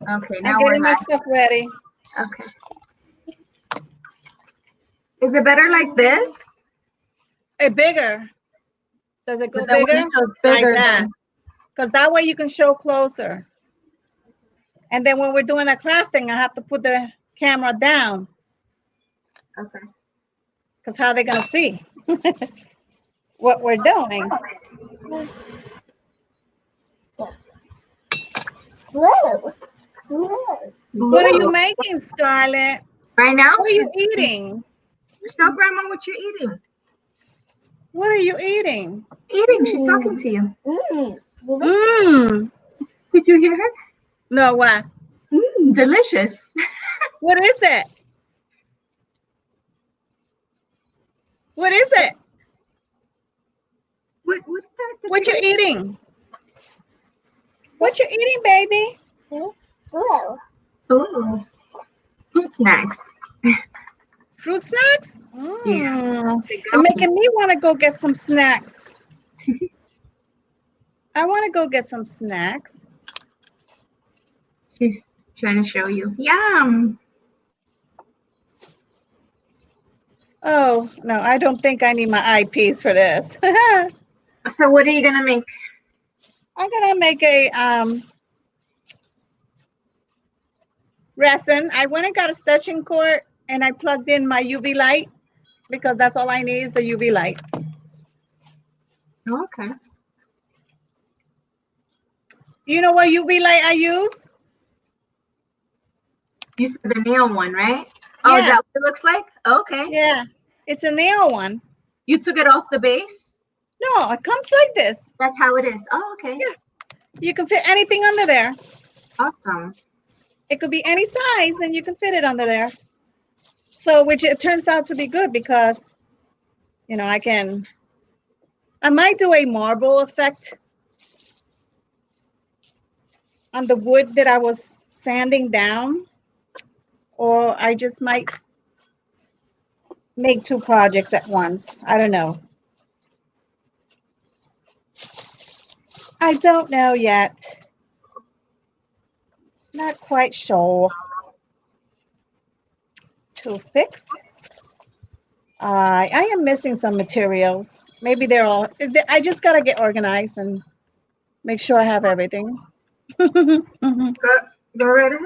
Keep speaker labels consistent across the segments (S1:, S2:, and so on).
S1: Okay,
S2: I'm
S1: now we're
S2: getting my
S1: live.
S2: stuff ready.
S1: Okay. Is it better like this?
S2: Bigger. Does it go
S1: But then when
S2: bigger?
S1: it shows
S2: Like
S1: bigger,
S2: that.
S1: then
S2: Because that way you can show closer. And then when we're doing a crafting, I have to put the camera down.
S1: okay.
S2: Because how are they going to see what we're doing?
S3: Blue.
S2: What are you
S1: Blue.
S2: making, Scarlett?
S1: Right now,
S2: What are you eating?
S1: show Grandma what you're eating.
S2: What are you eating?
S1: Eating. She's talking to you.
S2: Mmm.
S1: Did you hear her?
S2: No, what?
S1: Delicious.
S2: What is it? What is it?
S1: What's that?
S2: What you eating? What you eating, baby?
S3: Blue.
S1: Oh, fruit snacks.
S2: Fruit snacks?
S1: Yeah.
S2: You're making me want to go get some snacks. I want to go get some snacks.
S1: She's trying to show you. Yum.
S2: Oh, no, I don't think I need my eyepiece for this.
S1: So what are you gonna make?
S2: I'm going to make a resin. I went and got a stretching cord and I plugged in my UV light because that's all I need is a UV light.
S1: Oh, okay.
S2: You know what UV light I use?
S1: You said the nail one, right? Oh,
S2: Yeah.
S1: is that what it looks like? Okay.
S2: Yeah, it's a nail one.
S1: You took it off the base?
S2: No, it comes like this.
S1: That's how it is. Oh, okay.
S2: Yeah. You can fit anything under there.
S1: Awesome.
S2: It could be any size and you can fit it under there. So, which it turns out to be good because, you know, I might do a marble effect on the wood that I was sanding down, or I just might make two projects at once. I don't know. I don't know yet. Not quite sure. Toothpicks. I am missing some materials. Maybe they're all, I just got to get organized and make sure I have everything.
S1: Go right ahead.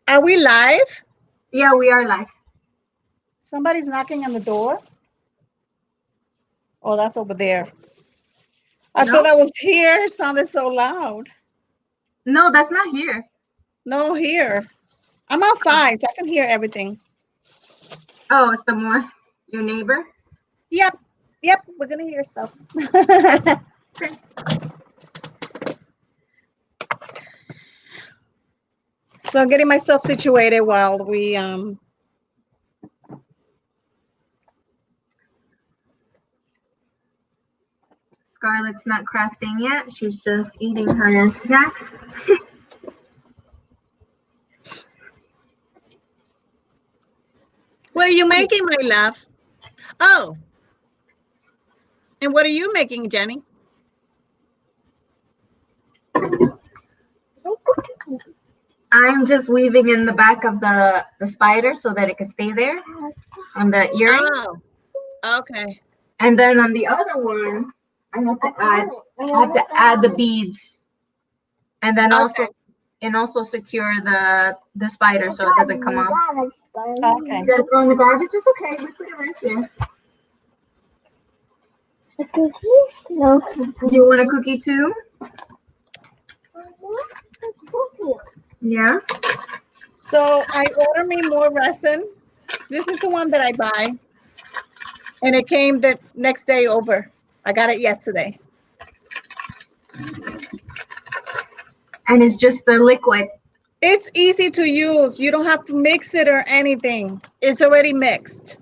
S2: Are we live?
S1: Yeah, we are live.
S2: Somebody's knocking on the door. Oh, that's over there. I thought that was here. It sounded so loud.
S1: No, that's not here.
S2: No, here. I'm outside, so I can hear everything.
S1: Oh, it's your neighbor?
S2: Yep. We're gonna hear stuff. So I'm getting myself situated while we
S1: Scarlett's not crafting yet. She's just eating her snacks.
S2: What are you making, my love? Oh. And what are you making, Jenny?
S1: I'm just weaving in the back of the spider so that it can stay there on the earring.
S2: Oh, okay.
S1: And then on the other one, I have to add the beads, and then also secure the spider so it doesn't come off.
S2: Okay.
S1: You gotta throw in the garbage. It's okay. We put it right there.
S3: Cookies? No cookies.
S1: You want a cookie too? Yeah.
S2: So I order me more resin. This is the one that I buy. And it came the next day over. I got it yesterday.
S1: And it's just the liquid.
S2: It's easy to use. You don't have to mix it or anything. It's already mixed.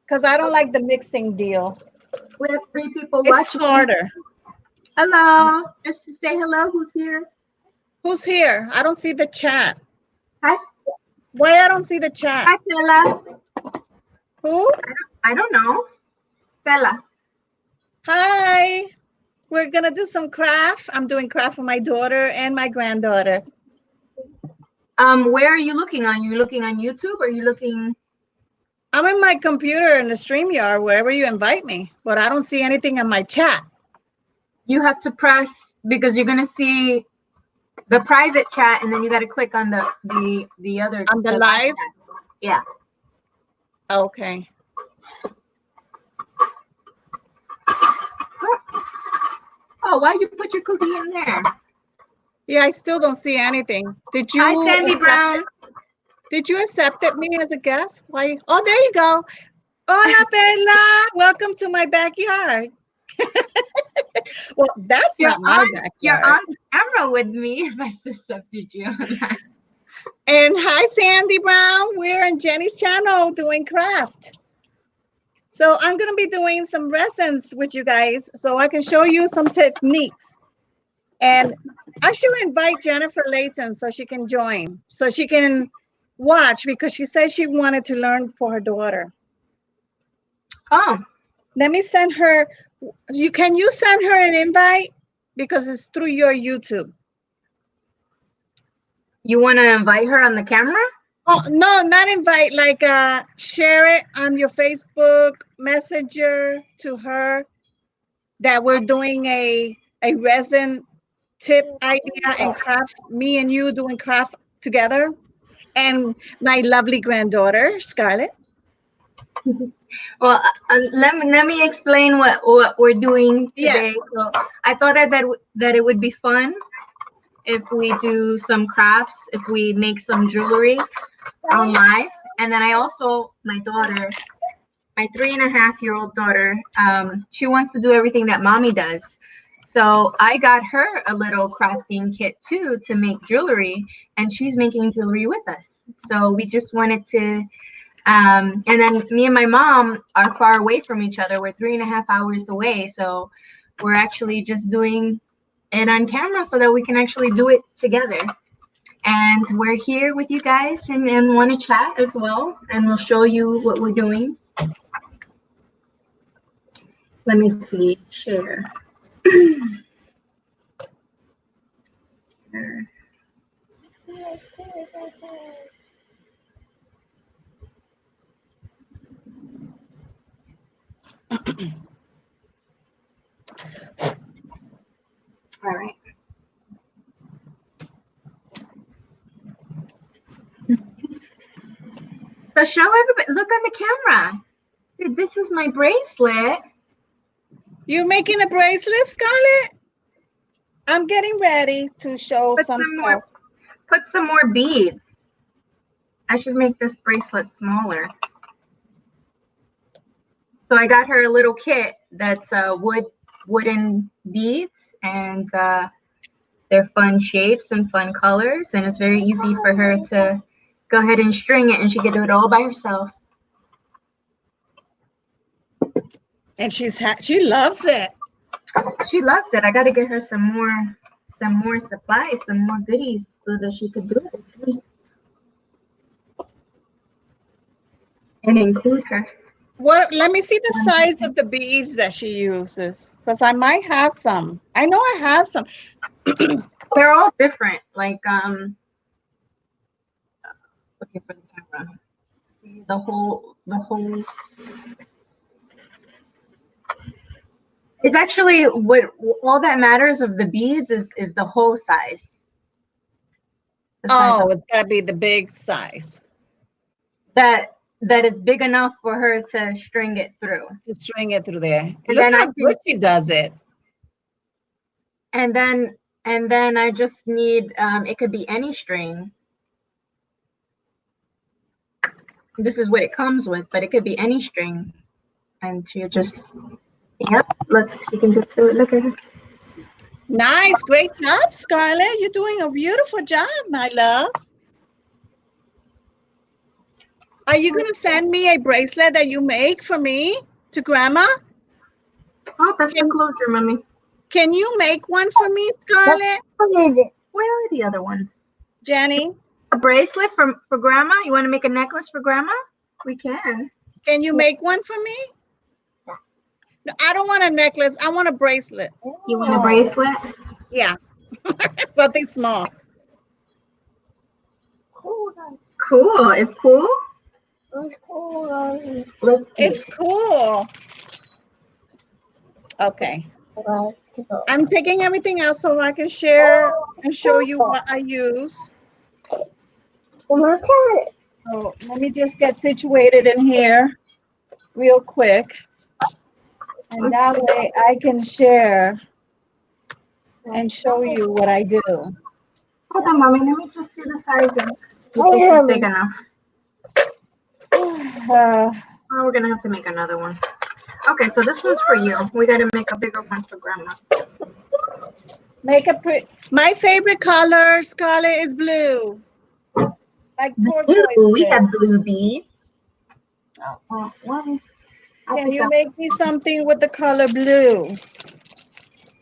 S2: Because I don't like the mixing deal.
S1: We have 3 people
S2: It's
S1: watching.
S2: harder.
S1: Hello. Just say hello. Who's here?
S2: Who's here? I don't see the chat.
S1: Hi.
S2: Why I don't see the chat?
S1: Hi, Bella.
S2: Who?
S1: I don't know. Bella.
S2: Hi. we're gonna do some craft. I'm doing craft for my daughter and my granddaughter.
S1: Where are you looking on? You're looking on YouTube, or are you looking?
S2: I'm in my computer in the StreamYard, wherever you invite me, but I don't see anything in my chat.
S1: You have to press, because you're gonna see the private chat, and then you got to click on the other
S2: On the live?
S1: chat. Yeah.
S2: Okay.
S1: Oh, why you put your cookie in there?
S2: Yeah, I still don't see anything. Did you?
S1: Hi, Sandy Brown.
S2: Did you accept me as a guest? Why? Oh, there you go. Hola, Perla. Welcome to my backyard. Well, that's not my backyard.
S1: You're on camera with me if I accepted you.
S2: And hi, Sandy Brown. We're in Jenny's channel doing craft. So I'm going to be doing some resins with you guys so I can show you some techniques. And I should invite Jennifer Layton so she can join, so she can watch, because she said she wanted to learn for her daughter.
S1: Oh.
S2: Let me send her. Can you send her an invite? Because it's through your YouTube.
S1: You want to invite her on the camera?
S2: Oh, no, not invite, like share it on your Facebook Messenger to her that we're doing a resin tip idea and craft, me and you doing craft together, and my lovely granddaughter, Scarlett.
S1: Well, let me explain what we're doing today.
S2: Yes.
S1: So I thought that it would be fun if we do some crafts, if we make some jewelry on live. And then I also, my daughter, my 3.5-year-old daughter, she wants to do everything that mommy does. So I got her a little crafting kit too to make jewelry, and she's making jewelry with us. So we just wanted to, and then me and my mom are far away from each other. We're 3.5 hours away. So we're actually just doing it on camera so that we can actually do it together. And we're here with you guys and want to chat as well. And we'll show you what we're doing. Let me see, share. All right. So show everybody, look on the camera. Dude, this is my bracelet.
S2: You're making a bracelet, Scarlett? I'm getting ready to show some stuff.
S1: Put some more beads. I should make this bracelet smaller. So I got her a little kit that's wooden beads, and they're fun shapes and fun colors, and it's very easy for her to go ahead and string it, and she can do it all by herself.
S2: And she loves it.
S1: She loves it. I got to get her some more supplies, some more goodies, so that she could do it and include her.
S2: What? Let me see the size of the beads that she uses, because I might have some. I know I have some.
S1: They're all different. Like looking for the camera. See the holes. It's actually what all that matters of the beads is the hole size.
S2: Oh, it's gotta be the big size.
S1: That is big enough for her to string it through.
S2: To string it through there.
S1: And
S2: Look
S1: then
S2: how good she does it.
S1: And then I just need it could be any string. This is what it comes with, but it could be any string. And she just, yep, look, she can just do it. Look at her.
S2: Nice, great job, Scarlett. You're doing a beautiful job, my love. Are you gonna send me a bracelet that you make for me to Grandma?
S1: Oh, that's the closure, mommy.
S2: Can you make one for me, Scarlett?
S1: Where are the other ones?
S2: Jenny?
S1: A bracelet for Grandma? You want to make a necklace for Grandma? We can.
S2: Can you make one for me? No, I don't want a necklace. I want a bracelet.
S1: You want a bracelet?
S2: Yeah, something small.
S3: Cool.
S1: Cool. It's cool.
S3: It's cool.
S1: Let's see.
S2: It's cool. Okay. I'm taking everything out so I can share and show you what I use.
S3: My cat.
S2: So let me just get situated in here real quick. And that way I can share and show you what I do.
S1: Hold on, mommy. Let me just see the size of it. This is big enough.
S2: Uh,
S1: Oh, we're gonna have to make another one. Okay, so this one's for you. We gotta make a bigger one for grandma.
S2: my favorite color, Scarlett, is blue. Like turquoise.
S1: Ooh, we
S2: blue.
S1: have blue beads. Oh, one.
S2: Can you make me something with the color blue?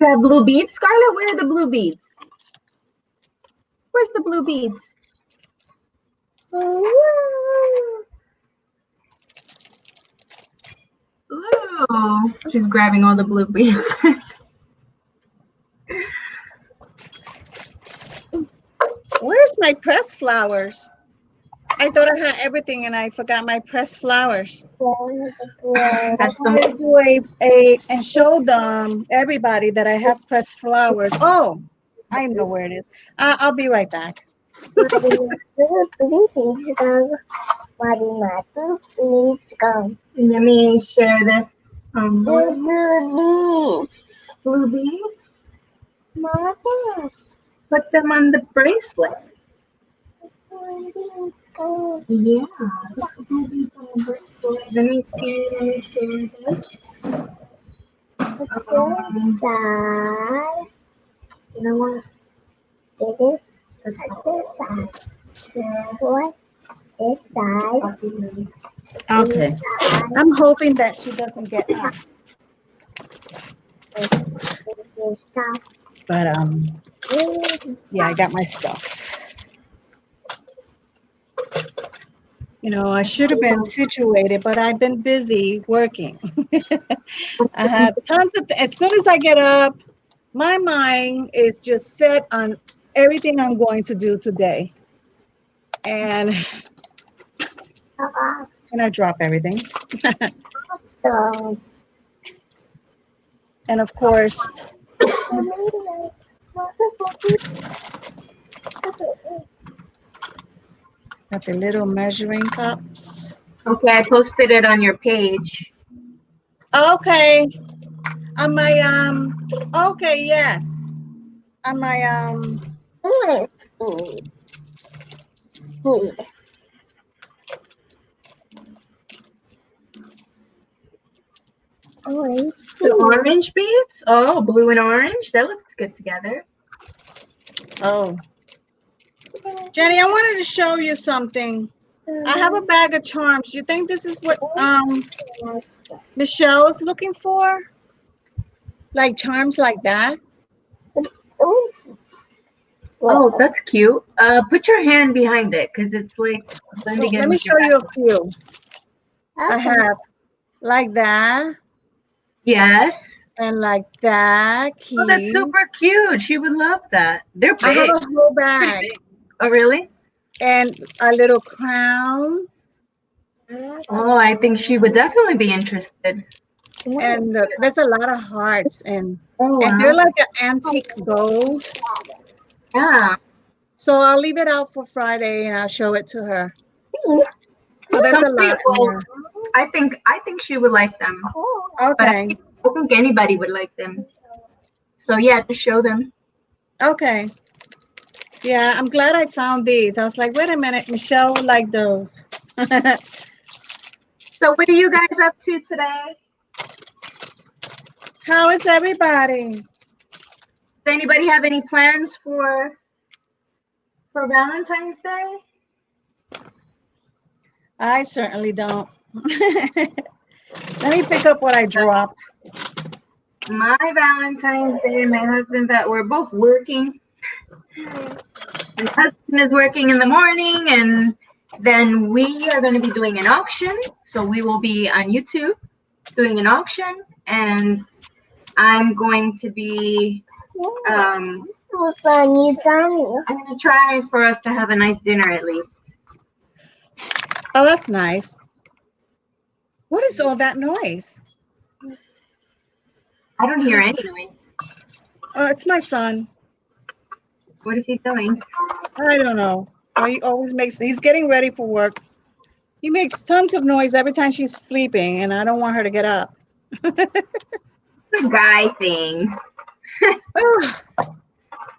S1: You have blue beads, Scarlett? Where are the blue beads? Where's the blue beads? Ooh, she's grabbing all the blue beads.
S2: Where's my pressed flowers? I thought I had everything and I forgot my pressed flowers.
S1: That's
S2: I'm going to do and show them, everybody, that I have pressed flowers. Oh, I know where it is. I'll be right back.
S1: Let me share this.
S3: Blue
S1: Blue beads.
S3: beads.
S1: Put them on the bracelet. Yeah. Put the blue beads on the bracelet. Let me see. Let me share this. You know what? That's
S2: Okay. I'm hoping that she doesn't get up. But yeah, I got my stuff. You know, I should have been situated, but I've been busy working. I have tons of, as soon as I get up, my mind is just set on everything I'm going to do today. And I drop everything. And of course, got the little measuring cups.
S1: okay, I posted it on your page.
S2: Okay. On my okay, yes. On my
S1: The orange beads? Oh, blue and orange. That looks good together.
S2: oh. Jenny, I wanted to show you something. I have a bag of charms. You think this is what Michelle is looking for? Like charms like that?
S1: Oh, that's cute. Put your hand behind it because it's like blending in.
S2: Let me
S1: with
S2: show
S1: your
S2: you a
S1: background.
S2: few. I have like that
S1: Yes.
S2: and like that.
S1: Oh, that's
S2: Key.
S1: super cute. She would love that. They're
S2: I have
S1: big.
S2: a whole
S1: Pretty
S2: bag
S1: big. Oh, really?
S2: and a little crown.
S1: Oh, I think she would definitely be interested.
S2: And there's a lot of hearts and
S1: Oh,
S2: they're
S1: wow.
S2: like an antique gold.
S1: Yeah.
S2: So I'll leave it out for Friday and I'll show it to her. So there's a
S1: Some
S2: lot
S1: people,
S2: more.
S1: I think she would like them. But
S2: Okay.
S1: I think anybody would like them. So yeah, just show them.
S2: Okay. Yeah, I'm glad I found these. I was like, wait a minute, Michelle would like those.
S1: So what are you guys up to today?
S2: How is everybody?
S1: Does anybody have any plans for Valentine's Day?
S2: I certainly don't. Let me pick up what I dropped.
S1: My Valentine's Day and my husband, that we're both working. My husband is working in the morning, and then we are going to be doing an auction. So we will be on YouTube doing an auction, and I'm going to be I'm
S3: Funny, Johnny.
S1: gonna try for us to have a nice dinner at least.
S2: Oh, that's nice. What is all that noise?
S1: I don't hear any noise.
S2: Oh, it's my son.
S1: What is he doing?
S2: I don't know. Oh, he always makes, he's getting ready for work. He makes tons of noise every time she's sleeping, and I don't want her to get up.
S1: The guy thing.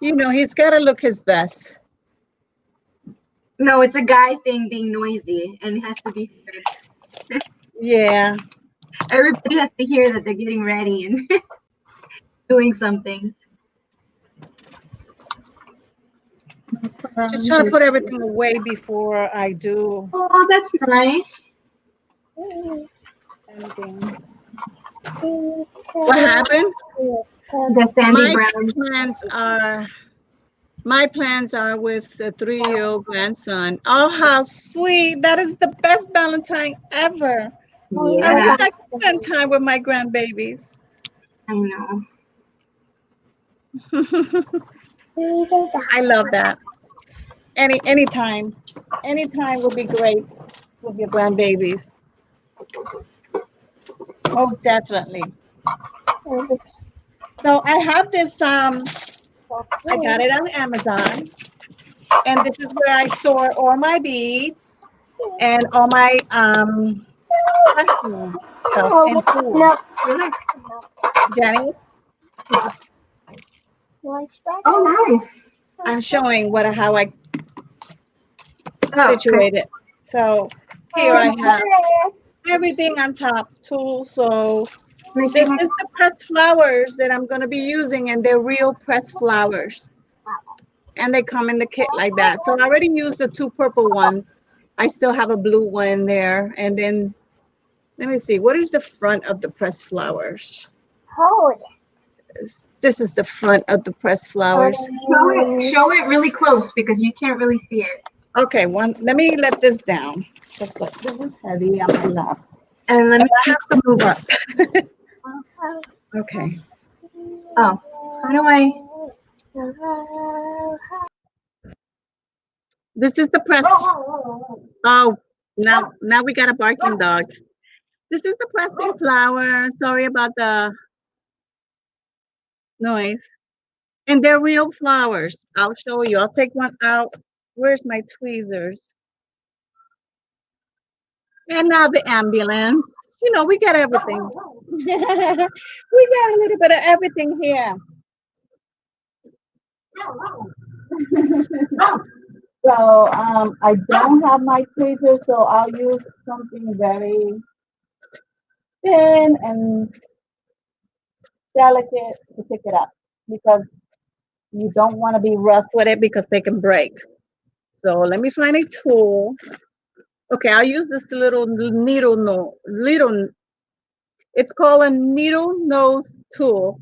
S2: You know, he's got to look his best.
S1: No, it's a guy thing being noisy and it has to be heard.
S2: Yeah.
S1: Everybody has to hear that they're getting ready and doing something.
S2: Just trying to put everything away before I do
S1: Oh, that's nice.
S2: anything. What happened?
S1: The Sandy Brown.
S2: My plans are with a 3-year-old grandson. Oh, how sweet. That is the best Valentine ever. I wish
S1: Yeah,
S2: I could spend time with my grandbabies.
S1: I know.
S2: I love that. Anytime would be great with your grandbabies. Most definitely. So I have this, I got it on Amazon, and this is where I store all my beads and all my personal stuff and tools.
S3: No.
S1: Relax.
S2: Jenny,
S1: Oh, nice.
S2: I'm showing how I
S1: Oh,
S2: situate it. So here I have everything on top, tools. So this is the pressed flowers that I'm going to be using, and they're real pressed flowers. And they come in the kit like that. So I already used the 2 purple ones. I still have a blue one in there. And then, let me see, what is the front of the pressed flowers?
S3: Hold.
S2: This is the front of the pressed flowers.
S1: Show it really close because you can't really see it.
S2: Okay, let me let this down. This is heavy on my lap.
S1: And let me.
S2: I have to move up. Okay.
S1: Oh, how do I?
S2: This is the pressed. Oh, now we got a barking dog. This is the pressing flower. Sorry about the noise. And they're real flowers. I'll show you. I'll take one out. Where's my tweezers? And now the ambulance. You know, we got everything. We got a little bit of everything here. So I don't have my tweezers, so I'll use something very thin and delicate to pick it up, because you don't want to be rough with it because they can break. So let me find a tool. Okay, I'll use this little it's called a needle nose tool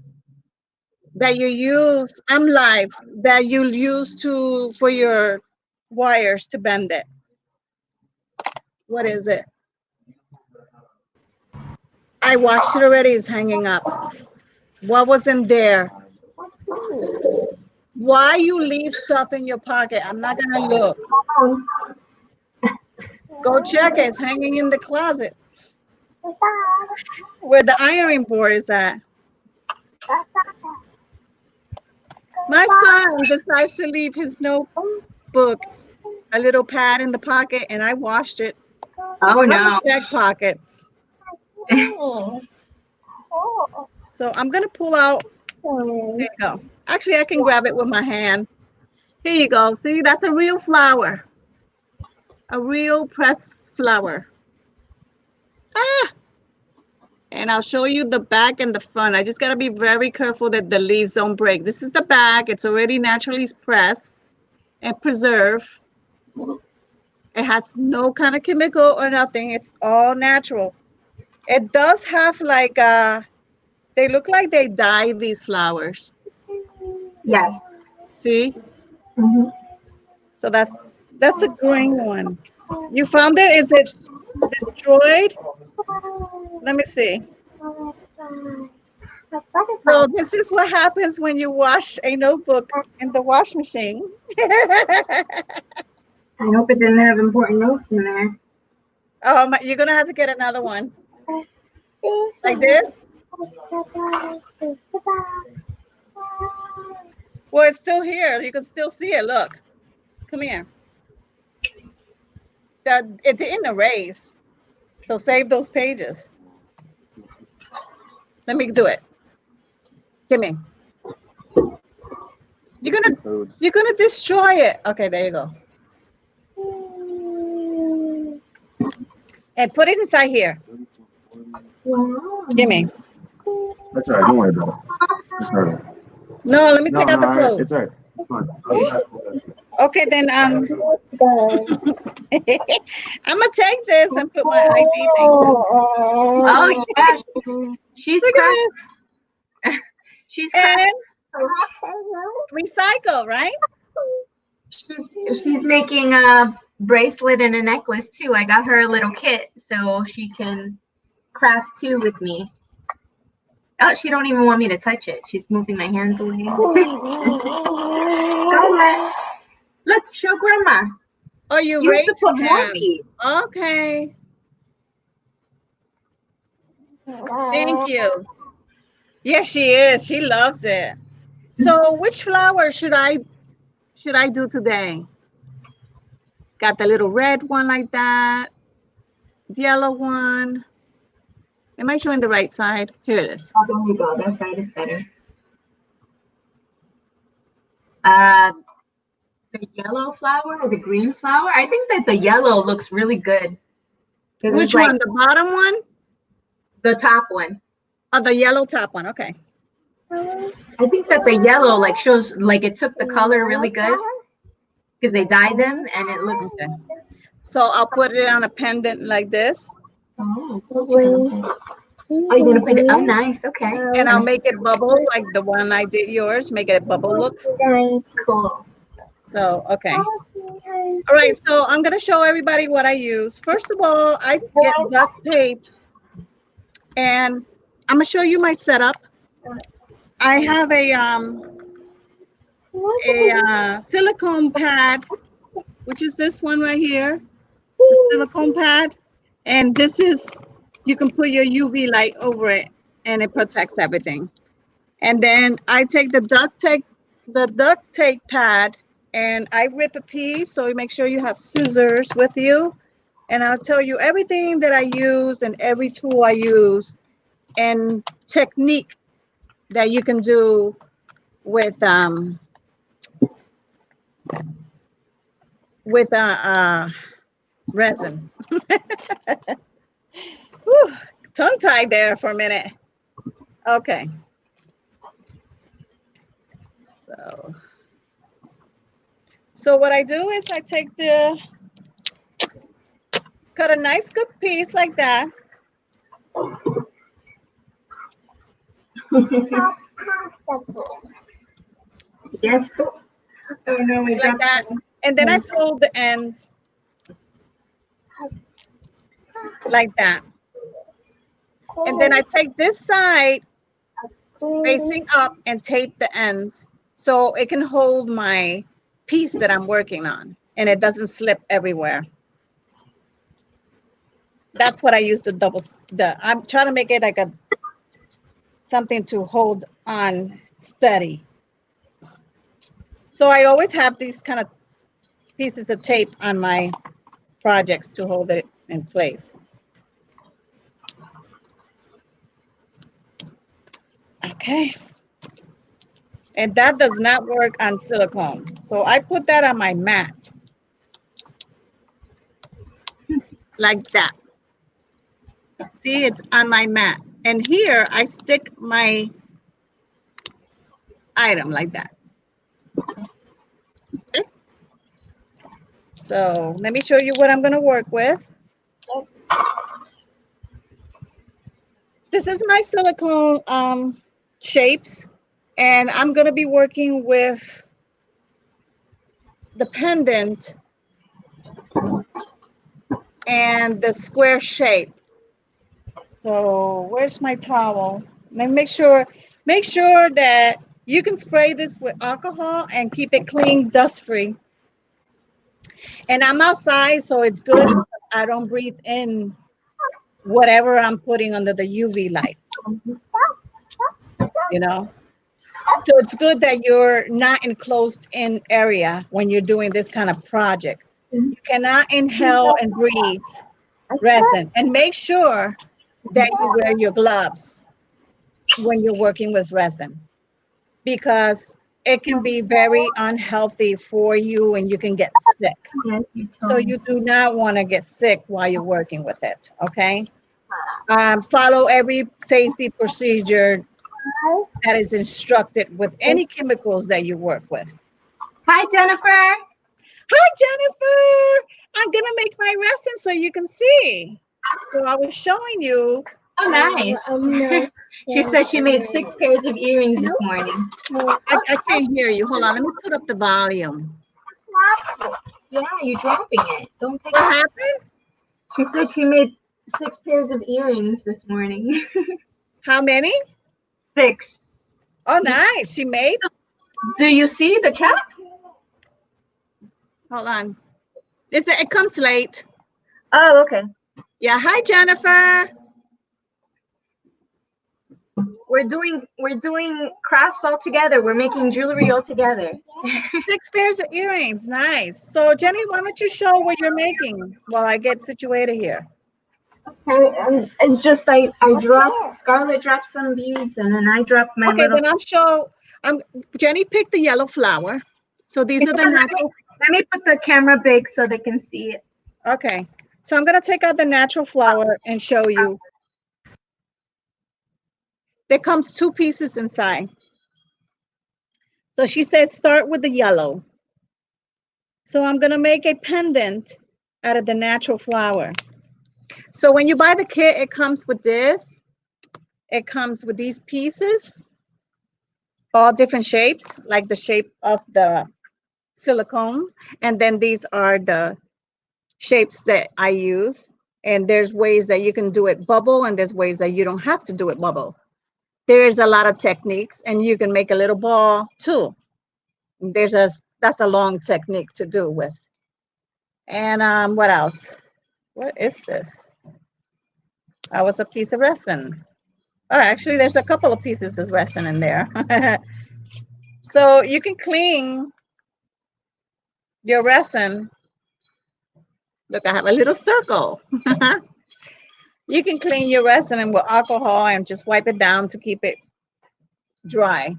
S2: that you use, I'm live, that you'll use for your wires to bend it. What is it? I washed it already, it's hanging up. What was in there? Why you leave stuff in your pocket? I'm not gonna look. Go check it, it's hanging in the closet. Where the ironing board is at. My son decides to leave his notebook, a little pad in the pocket, and I washed it.
S1: Oh no.
S2: Check pockets. So I'm gonna pull out. There you go. Actually, I can grab it with my hand. Here you go. See, that's a real flower. A real pressed flower. Ah! And I'll show you the back and the front. I just got to be very careful that the leaves don't break. This is the back. It's already naturally pressed and preserved. It has no kind of chemical or nothing. It's all natural. It does have like, they look like they dyed these flowers.
S1: Yes.
S2: See?
S1: Mm-hmm.
S2: So that's a green one. You found it? Is it destroyed? Let me see.
S3: A butterfly.
S2: So this is what happens when you wash a notebook in the wash machine.
S1: I hope it didn't have important notes in there.
S2: You're gonna have to get another one like this. Well, it's still here. You can still see it. Look, come here. It didn't erase, so save those pages. Let me do it. Give me. You're gonna destroy it. Okay, there you go. And put it inside here.
S1: Wow.
S2: Give me.
S4: That's all right. Don't worry about it. Just hurt it.
S2: No, let me take out the
S4: all right.
S2: clothes.
S4: It's all right. It's fine. I'll be back.
S2: Okay, then I'm gonna take this and put my ID thing.
S1: Oh yeah, she's
S2: Look at
S1: craft. She's
S2: And
S1: craft.
S2: recycle, right?
S1: She's making a bracelet and a necklace too. I got her a little kit so she can craft too with me. Oh, she don't even want me to touch it. She's moving my hands away. Look, show grandma.
S2: Oh, you
S1: You have to
S2: raised
S1: put more
S2: him.
S1: beads.
S2: Okay. Thank you. Yes, she is. She loves it. So which flower should I do today? Got the little red one like that. Yellow one. Am I showing the right side? Here it is.
S1: Oh, there you go. That side is better. The yellow flower or the green flower? I think that the yellow looks really good.
S2: Which one? The bottom one?
S1: The top one.
S2: Oh, the yellow top one. Okay.
S1: I think that the yellow like shows like it took the color really good because they dyed them and it looks.
S2: Okay. So I'll put it on a pendant like this.
S1: Oh, you're gonna put it? Oh, nice. Okay.
S2: And I'll make it bubble like the one I did yours. Make it a bubble look.
S1: Cool.
S2: So, okay. All right. So I'm going to show everybody what I use. First of all, I get duct tape. And I'm going to show you my setup. I have a silicone pad, which is this one right here. The silicone pad. And this is, you can put your UV light over it and it protects everything. And then I take the duct tape pad and I rip a piece. So you make sure you have scissors with you. And I'll tell you everything that I use and every tool I use and technique that you can do with resin. Whew, tongue tied there for a minute. Okay. So what I do is I take cut a nice good piece like that.
S1: Yes. Oh no, we
S2: Like that. And then I fold the ends like that. And then I take this side facing up and tape the ends so it can hold my piece that I'm working on and it doesn't slip everywhere. That's what I use I'm trying to make it like something to hold on steady. So I always have these kind of pieces of tape on my projects to hold it in place. Okay. And that does not work on silicone. So I put that on my mat. Like that. See, it's on my mat. And here I stick my item like that. Okay. So let me show you what I'm going to work with. This is my silicone shapes. And I'm going to be working with the pendant and the square shape. So where's my towel? Then make sure that you can spray this with alcohol and keep it clean, dust free. And I'm outside, so it's good because I don't breathe in whatever I'm putting under the UV light, you know. So it's good that you're not enclosed in area when you're doing this kind of project. You cannot inhale and breathe resin. And make sure that you wear your gloves when you're working with resin, because it can be very unhealthy for you and you can get sick. So you do not want to get sick while you're working with it, okay? Follow every safety procedure that is instructed with any chemicals that you work with.
S1: Hi, Jennifer.
S2: Hi, Jennifer. I'm going to make my resin so you can see. So I was showing you.
S1: Oh, nice. She said she made 6 pairs of earrings this morning.
S2: I can't hear you. Hold on. Let me put up the volume.
S1: Yeah, you're dropping it. Don't take
S2: What
S1: it.
S2: happened?
S1: She said she made 6 pairs of earrings this morning.
S2: How many?
S1: 6.
S2: Oh, nice. She made.
S1: Do you see the chat?
S2: Hold on. It comes late.
S1: Oh, okay.
S2: Yeah. Hi, Jennifer.
S1: We're doing crafts all together. We're making jewelry all together.
S2: 6 pairs of earrings. Nice. So, Jenny, why don't you show what you're making while I get situated here?
S1: Okay, it's just I dropped, Scarlett dropped some beads, and then I dropped my
S2: Okay,
S1: little.
S2: then I'll show. Jenny picked the yellow flower. So these are the natural.
S1: Let me put the camera big so they can see it.
S2: Okay. So I'm going to take out the natural flower and show you. There comes 2 pieces inside. So she said start with the yellow. So I'm going to make a pendant out of the natural flower. So when you buy the kit, it comes with this. It comes with these pieces, all different shapes, like the shape of the silicone. And then these are the shapes that I use. And there's ways that you can do it bubble, and there's ways that you don't have to do it bubble. There's a lot of techniques, and you can make a little ball too. That's a long technique to do with. And what else? What is this? That was a piece of resin. Oh, actually, there's a couple of pieces of resin in there. So you can clean your resin. Look, I have a little circle. You can clean your resin with alcohol and just wipe it down to keep it dry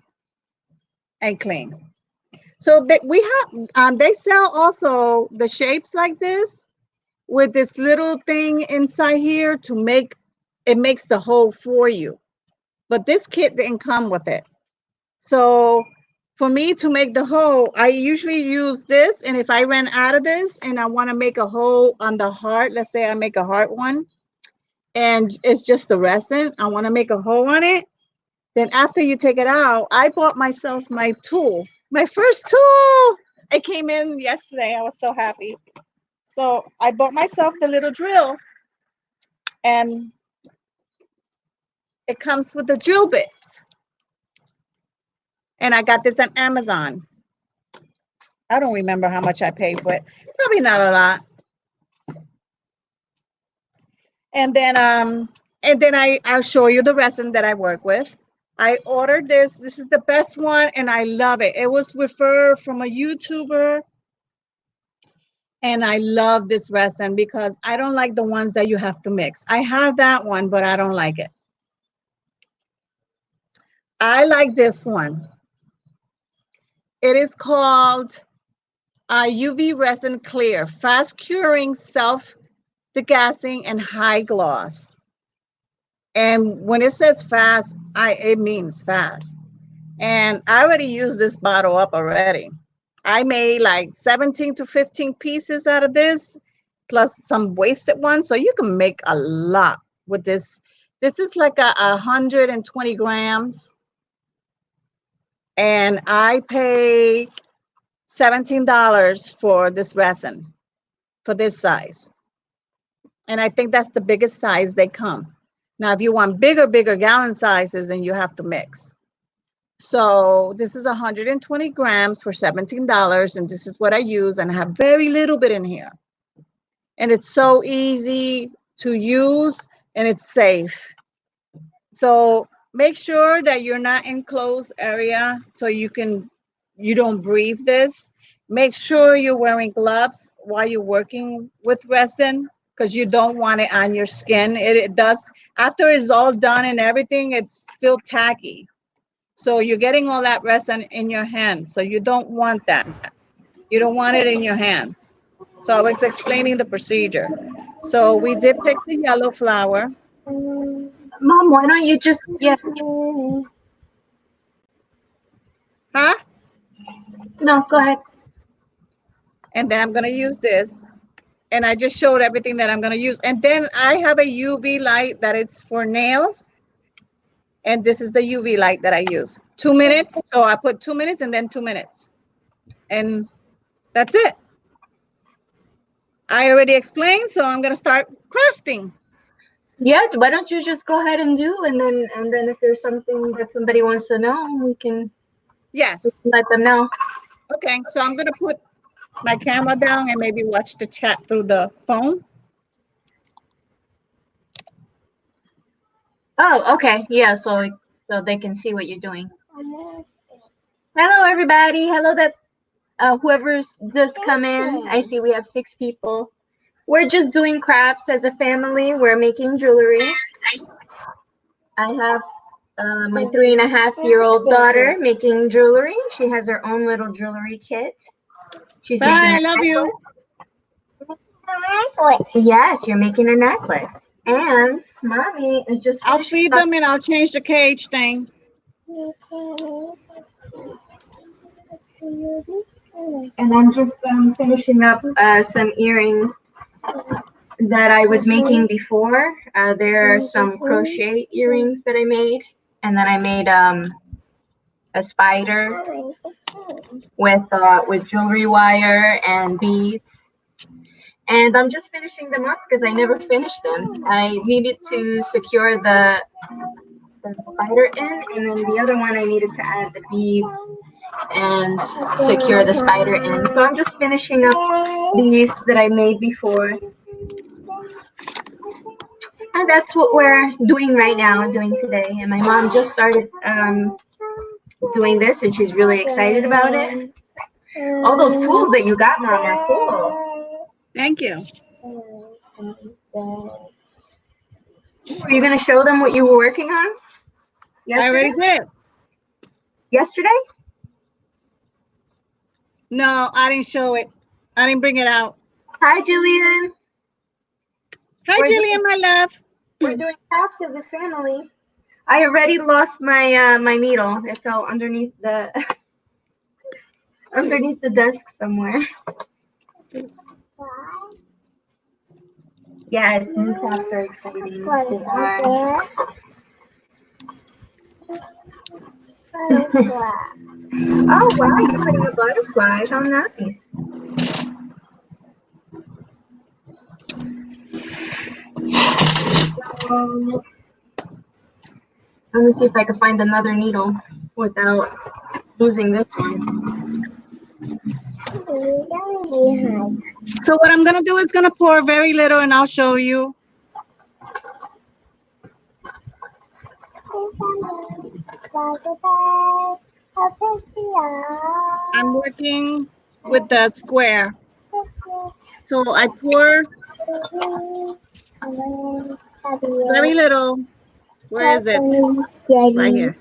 S2: and clean. So that we have, they sell also the shapes like this with this little thing inside here to make, it makes the hole for you. But this kit didn't come with it. So for me to make the hole, I usually use this. And if I ran out of this and I want to make a hole on the heart, let's say I make a heart one, and it's just the resin, I want to make a hole on it. Then after you take it out, I bought myself my tool, my first tool. It came in yesterday. I was so happy. So I bought myself the little drill, and it comes with the drill bits. And I got this on Amazon. I don't remember how much I paid for it. Probably not a lot. And then I'll show you the resin that I work with. I ordered this. This is the best one, and I love it. It was referred from a YouTuber. And I love this resin because I don't like the ones that you have to mix. I have that one, but I don't like it. I like this one. It is called UV Resin Clear, fast curing, self-degassing, and high gloss. And when it says fast, it means fast. And I already used this bottle up already. I made like 17 to 15 pieces out of this, plus some wasted ones. So you can make a lot with this. This is like 120 grams. And I pay $17 for this resin, for this size. And I think that's the biggest size they come. Now, if you want bigger gallon sizes, then you have to mix. So this is 120 grams for $17, and this is what I use, and I have very little bit in here. And it's so easy to use, and it's safe. So make sure that you're not in closed area so you don't breathe this. Make sure you're wearing gloves while you're working with resin, because you don't want it on your skin. It does, after it's all done and everything, it's still tacky. So you're getting all that resin in your hands. So you don't want that. You don't want it in your hands. So I was explaining the procedure. So we did pick the yellow flour.
S1: Mom, why don't you just, yeah.
S2: Huh?
S1: No, go ahead.
S2: And then I'm going to use this. And I just showed everything that I'm going to use. And then I have a UV light that is for nails. And this is the UV light that I use. 2 minutes. So I put 2 minutes and then 2 minutes. And that's it. I already explained, so I'm going to start crafting.
S1: Yeah, why don't you just go ahead and do, and then if there's something that somebody wants to know, we can let them know.
S2: Okay, so I'm going to put my camera down and maybe watch the chat through the phone.
S1: Oh, okay. Yeah, so they can see what you're doing. Hello, everybody. Hello, whoever's just come in. I see we have 6 people. We're just doing crafts as a family. We're making jewelry. I have my 3.5-year-old daughter making jewelry. She has her own little jewelry kit. She's
S2: Bye,
S1: making
S2: I love you.
S1: Yes, you're making a necklace. And mommy is just.
S2: I'll feed them and I'll change the cage thing.
S1: And I'm just finishing up some earrings that I was making before. There are some crochet earrings that I made, and then I made a spider with jewelry wire and beads. And I'm just finishing them up because I never finished them. I needed to secure the spider in, and then the other one I needed to add the beads and secure the spider in. So I'm just finishing up these that I made before. And that's what we're doing right now, doing today. And my mom just started doing this, and she's really excited about it. All those tools that you got, Mom, are cool.
S2: Thank you.
S1: Were you going to show them what you were working on?
S2: Yesterday? I already did.
S1: Yesterday?
S2: No, I didn't show it. I didn't bring it out.
S1: Hi, Jillian.
S2: Hi, Jillian, my love.
S1: We're doing crafts as a family. I already lost my my needle. It fell underneath the underneath the desk somewhere. Yes, new crafts are exciting. They are. Oh wow, you're putting a butterfly. How nice. Let me see if I can find another needle without losing this one.
S2: So what I'm going to do is going to pour very little, and I'll show you. I'm working with the square. So I pour very little. Where is it? Right here.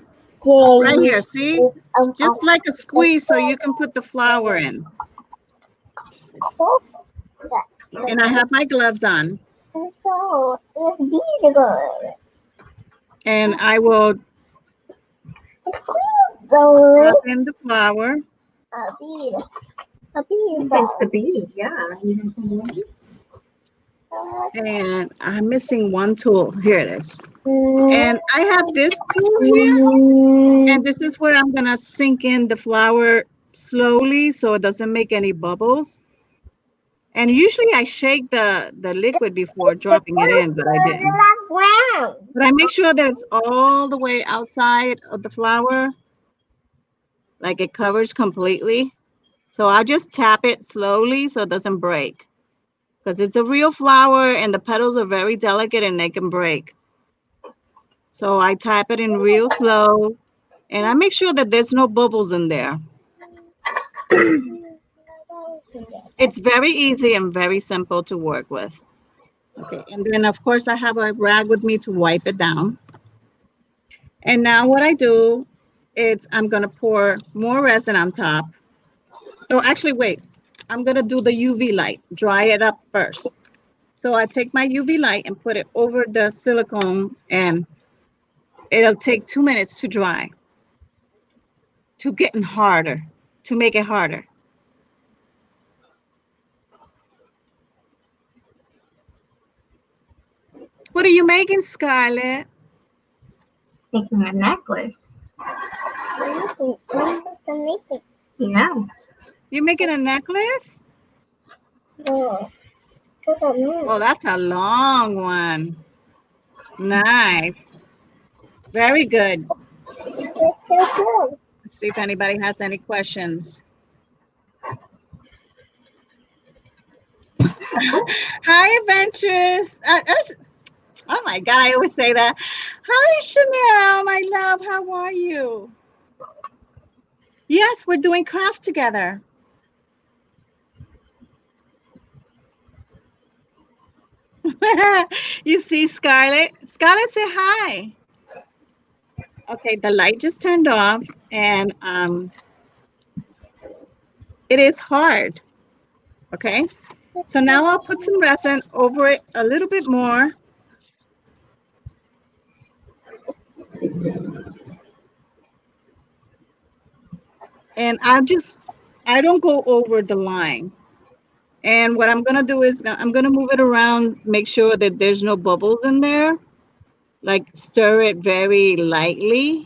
S2: Right here, see? Just like a squeeze so you can put the flour in. And I have my gloves on.
S3: So it's beautiful.
S2: And I will
S3: Go
S2: drop in the flour.
S3: a bead.
S1: It's the bead, yeah.
S2: And I'm missing one tool. Here it is. And I have this tool here. And this is where I'm going to sink in the flour slowly so it doesn't make any bubbles. And usually I shake the liquid before dropping it in, but I didn't.
S3: Wow.
S2: But I make sure that it's all the way outside of the flower, like it covers completely. So I'll just tap it slowly so it doesn't break. Because it's a real flower and the petals are very delicate and they can break. So I tap it in real slow and I make sure that there's no bubbles in there. It's very easy and very simple to work with. Okay, and then of course I have a rag with me to wipe it down. And now what I do is I'm gonna pour more resin on top. Oh, actually, wait. I'm gonna do the UV light, dry it up first. So I take my UV light and put it over the silicone and it'll take 2 minutes to dry, to getting harder, to make it harder. What are you making, Scarlett?
S1: Making a necklace.
S3: I'm supposed to make it.
S1: Yeah.
S2: You're making a necklace?
S3: No. Look at me.
S2: Oh, that's a long one. Nice. Very good.
S3: Look.
S2: Let's see if anybody has any questions. Hi, Adventurous. Oh my God, I always say that. Hi, Chanel, my love. How are you? Yes, we're doing craft together. You see Scarlett? Scarlett, say hi. Okay, the light just turned off and it is hard. Okay, so now I'll put some resin over it a little bit more. And I don't go over the line. And what I'm gonna do is I'm gonna move it around, make sure that there's no bubbles in there. Like stir it very lightly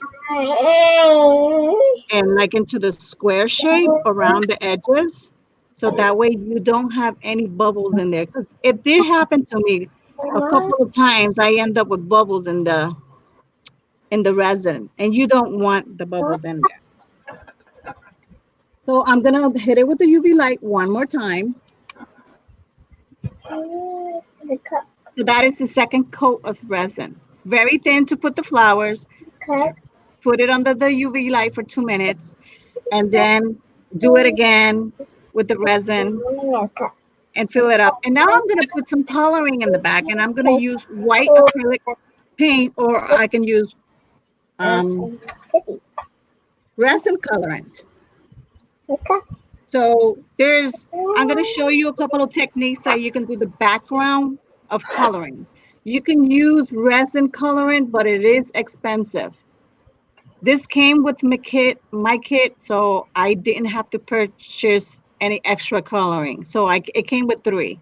S2: and like into the square shape around the edges. So that way you don't have any bubbles in there. Because it did happen to me a couple of times. I end up with bubbles in the resin and you don't want the bubbles in there. So I'm gonna hit it with the UV light one more time.
S3: The cup.
S2: So that is the second coat of resin. Very thin to put the flowers.
S3: Cup.
S2: Put it under the UV light for 2 minutes and then do it again with the resin
S3: Cup.
S2: and fill it up. And now I'm going to put some coloring in the back and I'm going to use white acrylic paint or I can use resin colorant. So I'm going to show you a couple of techniques that you can do the background of coloring. You can use resin colorant, but it is expensive. This came with my kit, so I didn't have to purchase any extra coloring. So it came with 3.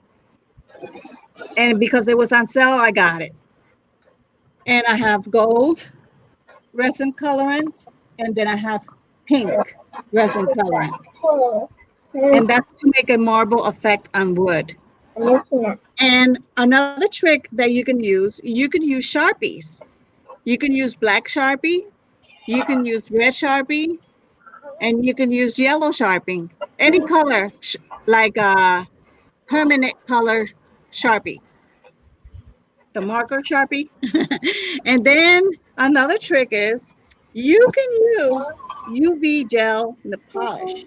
S2: And because it was on sale, I got it. And I have gold resin colorant, and then I have pink resin colorant. And that's to make a marble effect on wood. And another trick that you can use Sharpies. You can use black Sharpie, you can use red Sharpie, and you can use yellow Sharpie. Any color, like a permanent color Sharpie. The marker Sharpie. And then another trick is you can use UV gel in the polish.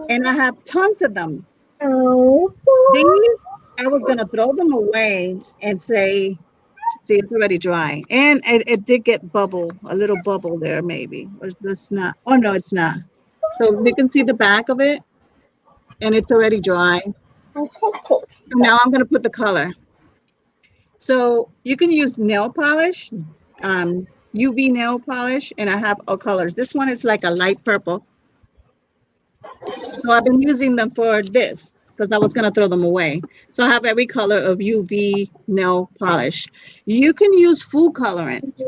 S2: And I have tons of them. These, I was going to throw them away and say, see, it's already dry. And it did get a little bubble there maybe. Or it's not. Oh, no, it's not. So you can see the back of it. And it's already dry. So now I'm going to put the color. So you can use nail polish, UV nail polish, and I have all colors. This one is like a light purple. So I've been using them for this because I was going to throw them away. So I have every color of UV nail polish. You can use food colorant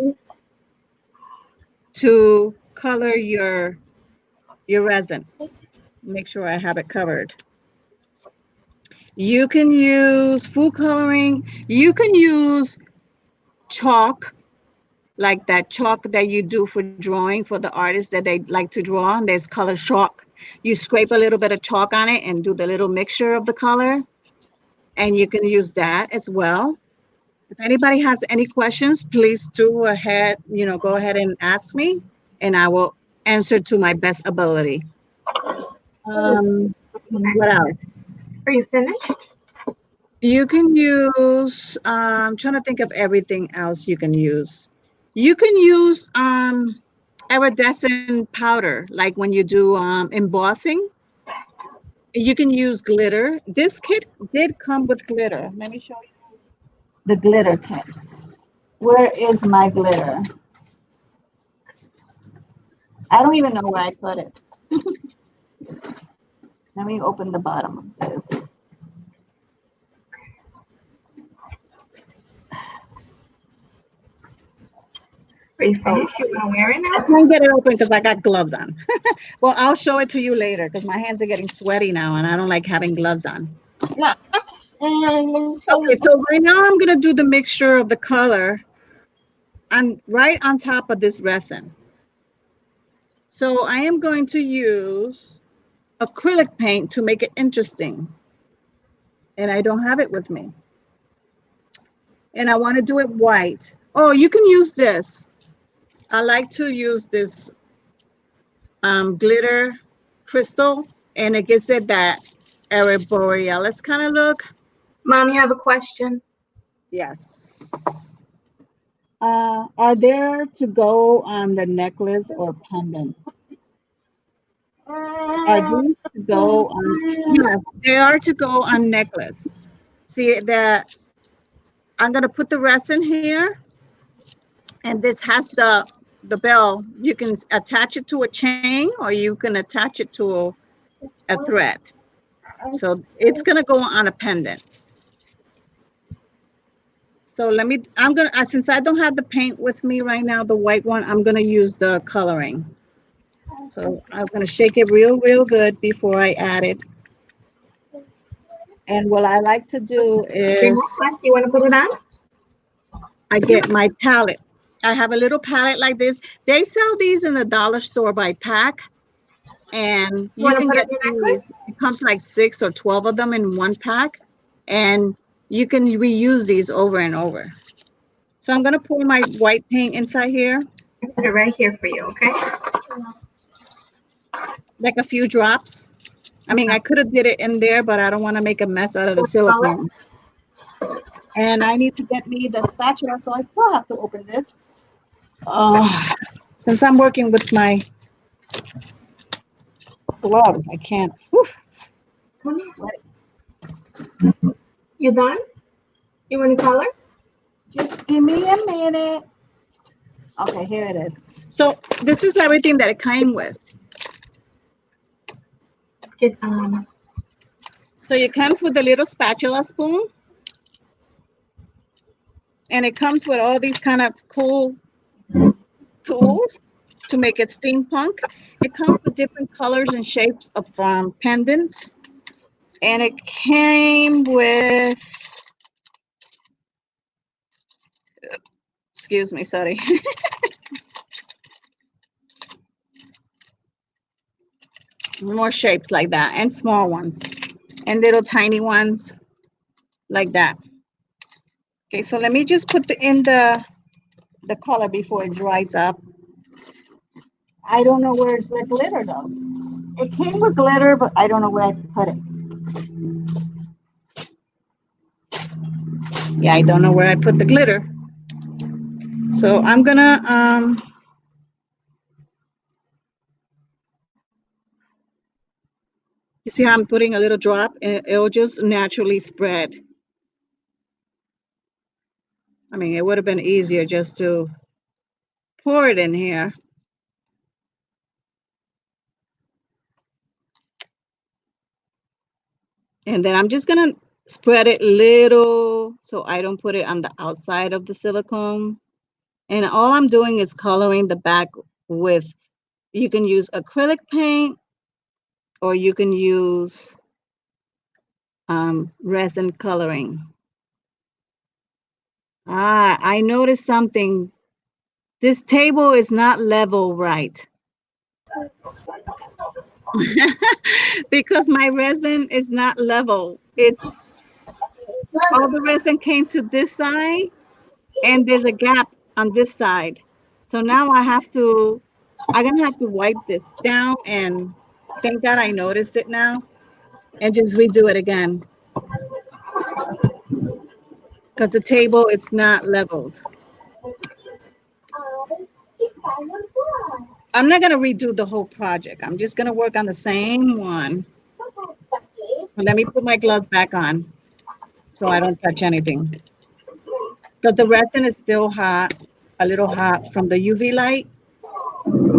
S2: to color your resin. Make sure I have it covered. You can use food coloring. You can use chalk, like that chalk that you do for drawing for the artists that they like to draw, and there's color chalk. You scrape a little bit of chalk on it and do the little mixture of the color, and you can use that as well. If anybody has any questions, please do ahead, go ahead and ask me, and I will answer to my best ability. What else?
S1: Are you finished?
S2: You can use, I'm trying to think of everything else you can use. You can use iridescent powder, like when you do embossing. You can use glitter. This kit did come with glitter. Let me show you the glitter kit. Where is my glitter? I don't even know where I put it. Let me open the bottom of this.
S1: Are you finished? You want to wear it
S2: I
S1: now?
S2: can't get it open because I got gloves on. Well, I'll show it to you later because my hands are getting sweaty now and I don't like having gloves on. Okay, so right now I'm going to do the mixture of the color right on top of this resin. So I am going to use acrylic paint to make it interesting. And I don't have it with me. And I want to do it white. Oh, you can use this. I like to use this glitter crystal, and it gives it that aurora borealis kind of look.
S1: Mom, you have a question?
S2: Yes. Are there to go on the necklace or pendants? Are these to go on? Yes, they are to go on necklace. See that I'm gonna put the resin here, and this has the bell. You can attach it to a chain, or you can attach it to a thread. So it's gonna go on a pendant. So since I don't have the paint with me right now, the white one, I'm gonna use the coloring. So I'm gonna shake it real good before I add it. And what I like to do is
S1: You want to put it on?
S2: I get my palette. I have a little palette like this. They sell these in the dollar store by pack. And you
S1: wanna
S2: can
S1: put
S2: get
S1: it in
S2: these. It comes like 6 or 12 of them in one pack. And you can reuse these over and over. So I'm gonna pour my white paint inside here.
S1: I put it right here for you, okay?
S2: Like a few drops. I mean, I could have did it in there, but I don't want to make a mess out of the silicone. And I need to get me the spatula, so I still have to open this. Since I'm working with my gloves, I can't. Whew.
S1: You done? You want to color?
S2: Just give me a minute. Okay, here it is. So this is everything that it came with. So it comes with a little spatula spoon. And it comes with all these kind of cool tools to make it steampunk. It comes with different colors and shapes of pendants. And it came with, excuse me, sorry. More shapes like that, and small ones, and little tiny ones like that. Okay, so let me just put in the color before it dries up. I don't know where's the glitter though. It came with glitter, but I don't know where I put it. Yeah, I don't know where I put the glitter. So I'm gonna you see how I'm putting a little drop, and it'll just naturally spread. I mean, it would have been easier just to pour it in here. And then I'm just gonna spread it little so I don't put it on the outside of the silicone. And all I'm doing is coloring the back with, you can use acrylic paint or you can use resin coloring. Ah, I noticed something. This table is not level right. Because my resin is not level. It's all the resin came to this side and there's a gap on this side. So now I'm gonna have to wipe this down, and thank God I noticed it now, and just redo it again. Because the table is not leveled. I'm not gonna redo the whole project. I'm just gonna work on the same one. Let me put my gloves back on so I don't touch anything. Because the resin is still hot, a little hot from the UV light,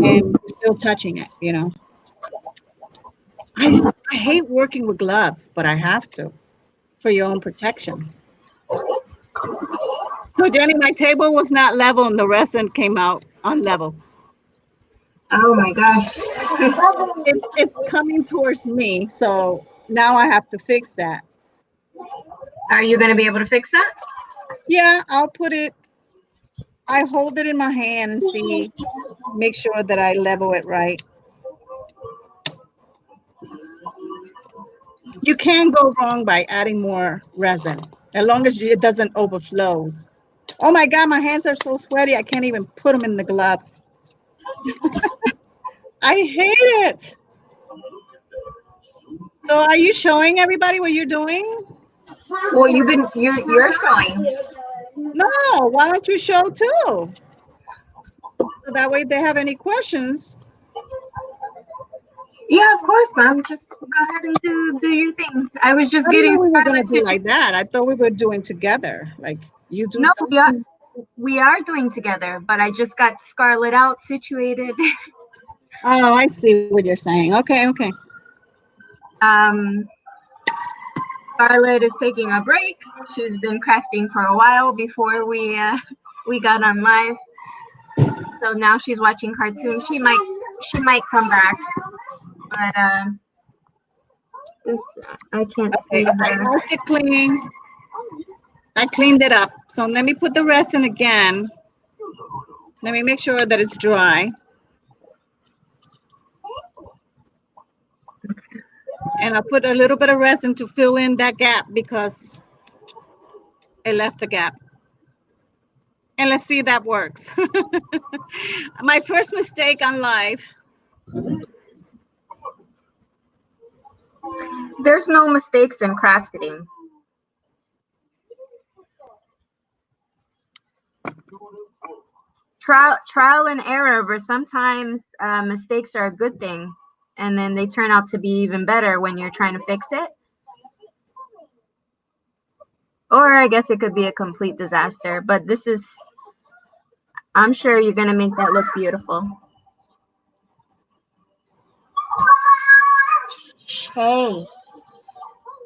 S2: and still touching it, you know. I hate working with gloves, but I have to for your own protection. So Jenny, my table was not level and the resin came out unlevel.
S1: Oh my gosh.
S2: It's coming towards me, so now I have to fix that.
S1: Are you going to be able to fix that?
S2: Yeah, I hold it in my hand and see, make sure that I level it right. You can't go wrong by adding more resin, as long as it doesn't overflows. Oh my God, my hands are so sweaty, I can't even put them in the gloves. I hate it. So are you showing everybody what you're doing?
S1: Well, you're showing.
S2: No, why don't you show too? So that way if they have any questions.
S1: Yeah, of course, mom. Just go ahead and do your thing. I was just
S2: I didn't
S1: getting
S2: know we were gonna
S1: Scarlett
S2: do
S1: to.
S2: like that. I thought we were doing together. Like you do
S1: No,
S2: something.
S1: we are doing together, but I just got Scarlett out situated.
S2: Oh, I see what you're saying. Okay, okay.
S1: Um, Scarlett is taking a break. She's been crafting for a while before we got on live. So now she's watching cartoons. She might come back, but this I can't see
S2: Okay, I
S1: her.
S2: wiped it clean. I cleaned it up. So let me put the resin again. Let me make sure that it's dry. And I'll put a little bit of resin to fill in that gap because it left the gap. And let's see if that works. My first mistake on live.
S1: There's no mistakes in crafting. Trial and error, but sometimes mistakes are a good thing, and then they turn out to be even better when you're trying to fix it. Or I guess it could be a complete disaster, but I'm sure you're gonna make that look beautiful. Hey,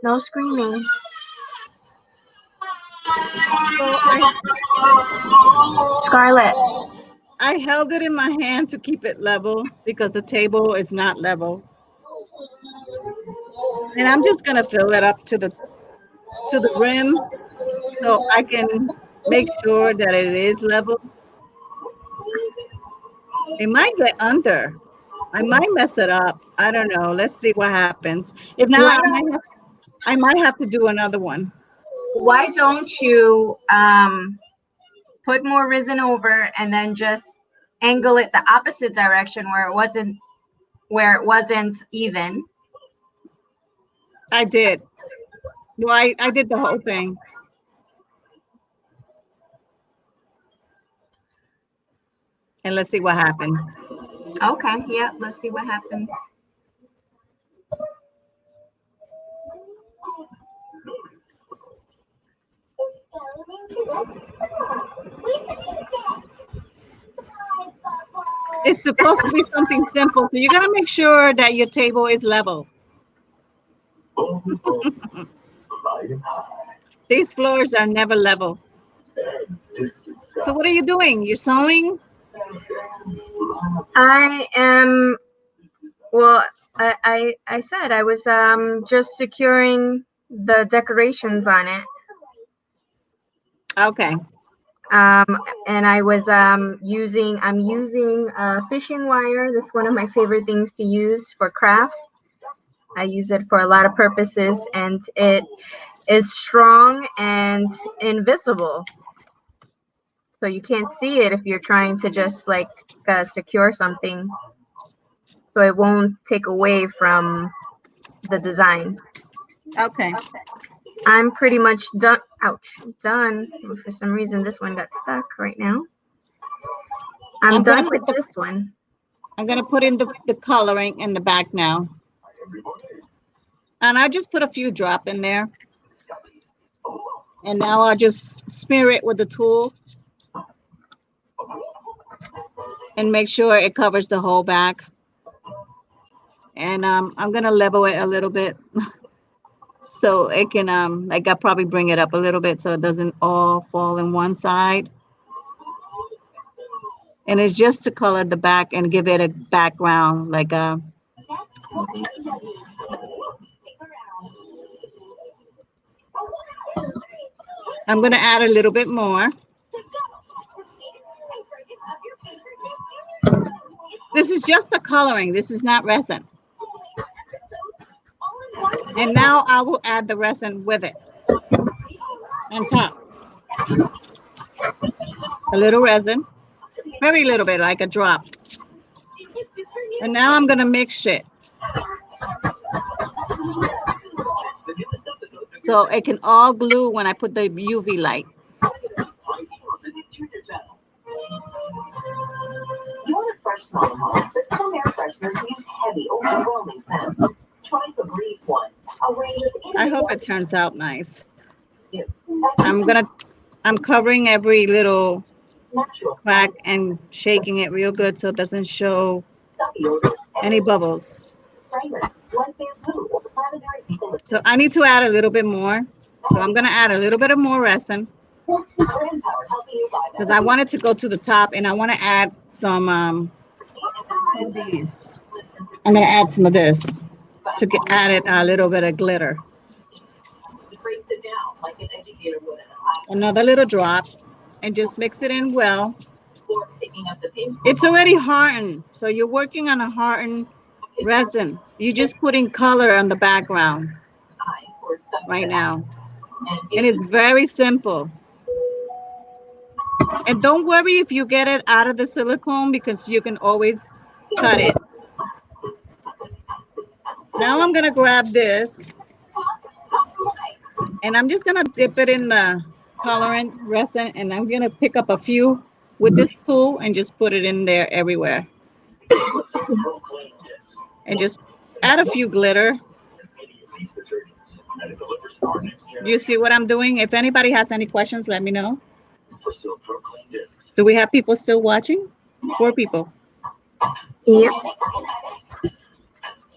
S1: no screaming.
S2: So
S1: Scarlett.
S2: I held it in my hand to keep it level because the table is not level. And I'm just gonna fill it up to the rim so I can make sure that it is level. It might get under. I might mess it up. I don't know. Let's see what happens. If
S1: Why
S2: not,
S1: don't
S2: I might have to do another one.
S1: why don't you put more resin over and then just angle it the opposite direction where it wasn't even.
S2: I did. Well, I did the whole thing. And let's see what happens.
S1: Okay, yeah, let's see what happens.
S2: It's supposed to be something simple. So you got to make sure that your table is level. These floors are never level. So what are you doing? You're sewing?
S1: I am, well, I said I was just securing the decorations on it.
S2: Okay.
S1: And I was I'm using fishing wire. That's one of my favorite things to use for craft. I use it for a lot of purposes, and it is strong and invisible. So you can't see it if you're trying to just like secure something. So it won't take away from the design.
S2: Okay.
S1: I'm pretty much done. Ouch, done. For some reason, this one got stuck right now. I'm done with this one.
S2: I'm gonna put in the coloring in the back now. And I just put a few drop in there. And now I'll just smear it with the tool. And make sure it covers the whole back. And I'm gonna level it a little bit. So it can, like I'll probably bring it up a little bit so it doesn't all fall in one side. And it's just to color the back and give it a background, like a. I'm gonna add a little bit more. This is just the coloring. This is not resin. And now I will add the resin with it on top. A little resin, very little bit, like a drop. And now I'm gonna mix it. So it can all glue when I put the UV light.
S5: You want a fresh smell, but some air fresheners use heavy, overwhelming scents. Try the Breeze One, a range of
S2: I hope it turns out nice. I'm covering every little crack and shaking it real good so it doesn't show any bubbles. So I need to add a little bit more. So I'm gonna add a little bit of more resin because I want it to go to the top, and I want to add some of these. I'm gonna add some of this to get added a little bit of glitter. Another little drop, and just mix it in well. It's already hardened, so you're working on a hardened resin. You're just putting color on the background right now, and it's very simple. And don't worry if you get it out of the silicone, because you can always cut it. Now I'm gonna grab this, and I'm just gonna dip it in the colorant resin, and I'm gonna pick up a few with this tool and just put it in there everywhere. And just add a few glitter. You see what I'm doing? If anybody has any questions, let me know. Do we have people still watching? 4 people.
S1: Yep.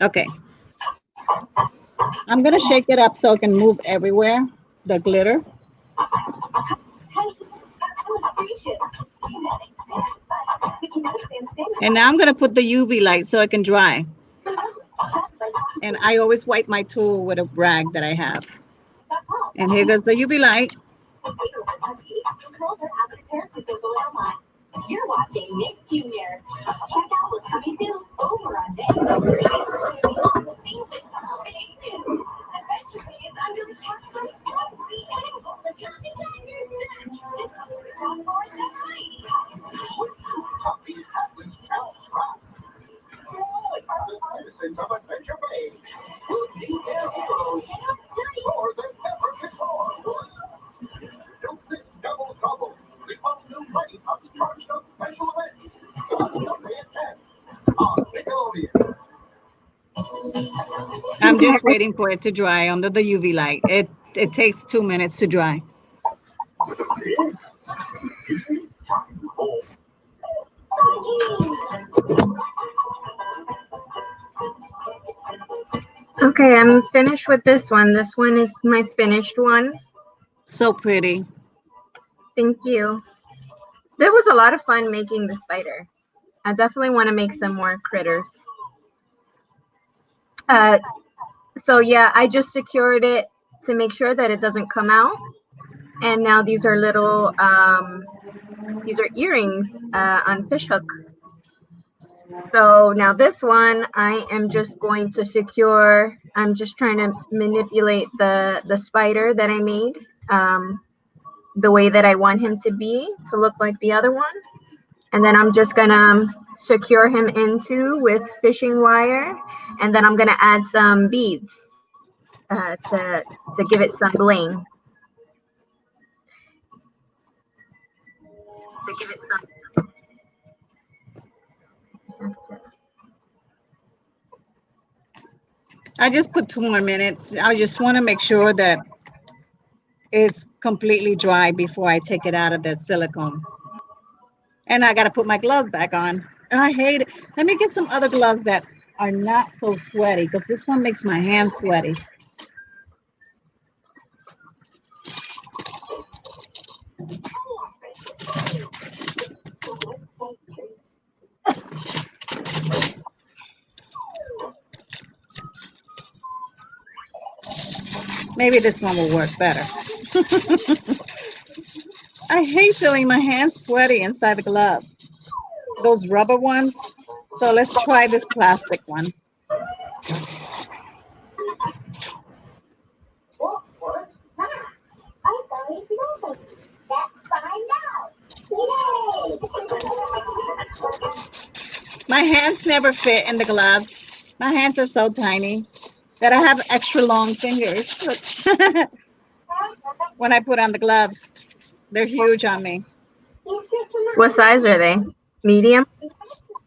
S2: Okay. I'm gonna shake it up so it can move everywhere, the glitter. And now I'm gonna put the UV light so it can dry. And I always wipe my tool with a rag that I have. And here goes the UV light.
S5: You're watching Nick Jr. Check out what's coming soon over on Nick. On the scene with some big news. Adventure is under attack from every angle. The Johnny Tiger's back. This comes from the top board tonight. Tommy's Atlas Town Drop. The citizens of Adventure Bay will see their heroes more than ever before. Don't miss Double Trouble. The all-new Mighty Pups Charged Up special event. Monday at 10 on Nickelodeon.
S2: I'm just waiting for it to dry under the UV light. It takes 2 minutes to dry.
S1: Okay, I'm finished with this one. This one is my finished one.
S2: So pretty.
S1: Thank you. There was a lot of fun making the spider. I definitely want to make some more critters. So yeah, I just secured it to make sure that it doesn't come out. And now these are little These are earrings on fish hook. So now this one, I am just going to secure. I'm just trying to manipulate the spider that I made the way that I want him to be, to look like the other one. And then I'm just gonna secure him into with fishing wire, and then I'm gonna add some beads to give it some bling. To give it some.
S2: I just put 2 more minutes. I just want to make sure that it's completely dry before I take it out of the silicone. And I got to put my gloves back on. I hate it. Let me get some other gloves that are not so sweaty, because this one makes my hands sweaty. Maybe this one will work better. I hate feeling my hands sweaty inside the gloves. Those rubber ones. So let's try this plastic one.
S3: What was that? I thought it was. Let's find out. Yay!
S2: My hands never fit in the gloves. My hands are so tiny that I have extra long fingers. When I put on the gloves, they're huge on me.
S1: What size are they? Medium?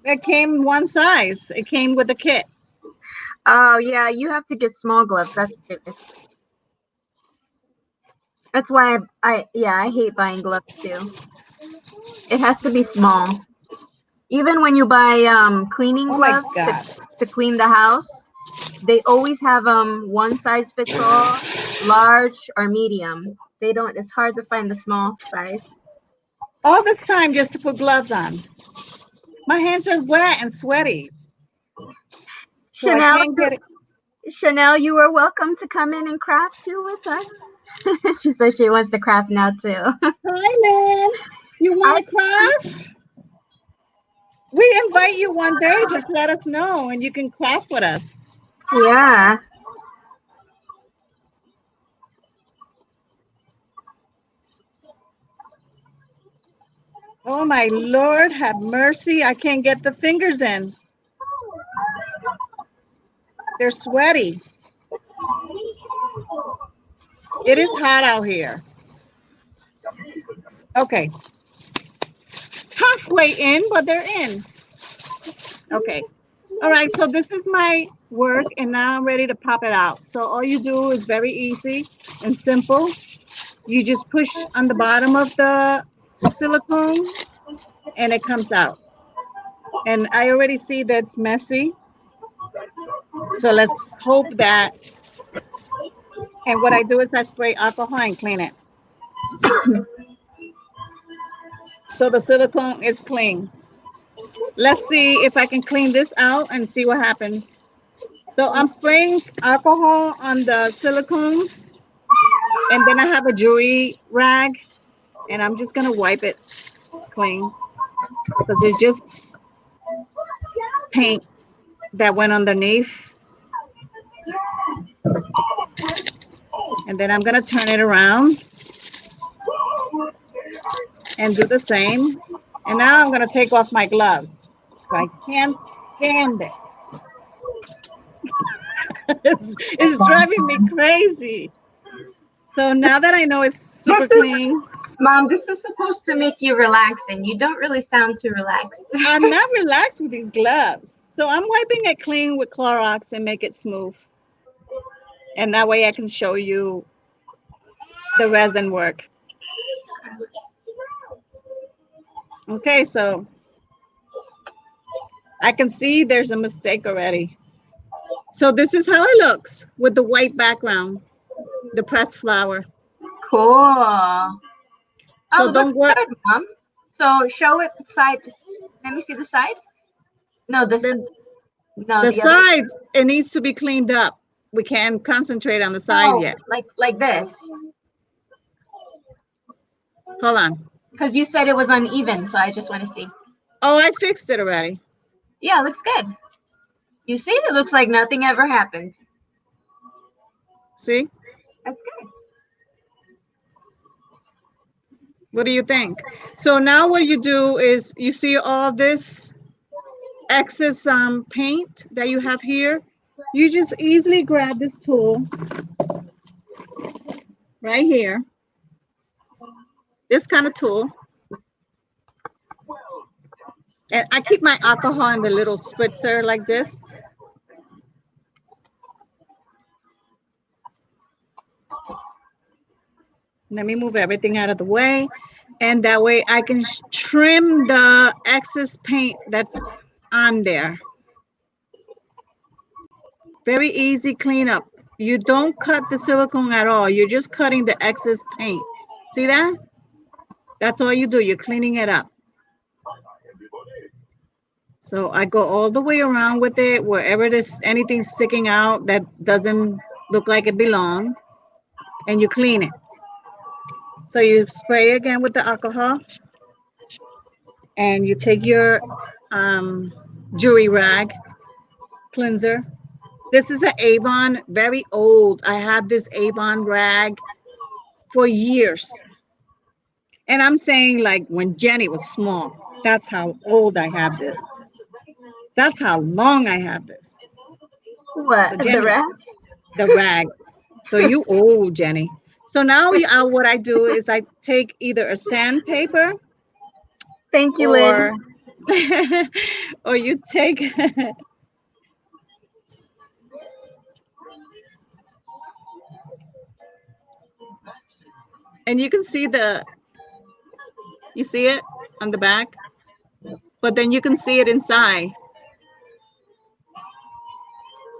S2: It came one size. It came with the kit.
S1: Oh yeah, you have to get small gloves. That's why I hate buying gloves too. It has to be small. Even when you buy cleaning
S2: Oh my
S1: gloves
S2: God.
S1: to clean the house, they always have one size fits all, large or medium. They don't. It's hard to find the small size.
S2: All this time just to put gloves on. My hands are wet and sweaty. So I
S1: Chanel,
S2: can't get it.
S1: Chanel, you are welcome to come in and craft too with us. She says she wants to craft now too.
S2: Hi, man. You want to craft? We invite you one day. Just let us know and you can craft with us.
S1: Yeah.
S2: Oh, my Lord, have mercy. I can't get the fingers in. They're sweaty. It is hot out here. Okay. Halfway in, but they're in. Okay. All right, so this is my work, and now I'm ready to pop it out. So all you do is very easy and simple. You just push on the bottom of the silicone, and it comes out. And I already see that's messy. So let's hope that. And what I do is I spray alcohol and clean it. So the silicone is clean. Let's see if I can clean this out and see what happens. So I'm spraying alcohol on the silicone, and then I have a jewelry rag, and I'm just gonna wipe it clean because it's just paint that went underneath. And then I'm gonna turn it around and do the same. And now I'm gonna take off my gloves. I can't stand it. It's driving me crazy. So now that I know it's super clean.
S1: Mom, this is supposed to make you relax, and you don't really sound too relaxed.
S2: I'm not relaxed with these gloves. So I'm wiping it clean with Clorox and make it smooth. And that way I can show you the resin work. Okay, so I can see there's a mistake already. So this is how it looks with the white background, the pressed flower.
S1: Cool.
S2: So don't worry.
S1: Good, Mom. So show it side. Let me see the side. No,
S2: The
S1: the other.
S2: sides, it needs to be cleaned up. We can't concentrate on the side yet.
S1: Like this.
S2: Hold on.
S1: Because you said it was uneven, so I just want to see.
S2: Oh, I fixed it already.
S1: Yeah, it looks good. You see, it looks like nothing ever happened.
S2: See?
S1: That's good.
S2: What do you think? So now what you do is you see all this excess paint that you have here. You just easily grab this tool right here. This kind of tool. And I keep my alcohol in the little spritzer like this. Let me move everything out of the way. And that way I can trim the excess paint that's on there. Very easy cleanup. You don't cut the silicone at all. You're just cutting the excess paint. See that? That's all you do. You're cleaning it up. So I go all the way around with it, wherever there's anything sticking out that doesn't look like it belongs, and you clean it. So you spray again with the alcohol, and you take your jewelry rag cleanser. This is an Avon, very old. I have this Avon rag for years. And I'm saying like when Jenny was small, that's how old I have this. That's how long I have this.
S1: What?
S2: Jenny,
S1: The rat?
S2: the rag. So you old, Jenny. So now what I do is I take either a sandpaper.
S1: Thank you,
S2: or,
S1: Lynn.
S2: or you take and you can see you see it on the back, but then you can see it inside.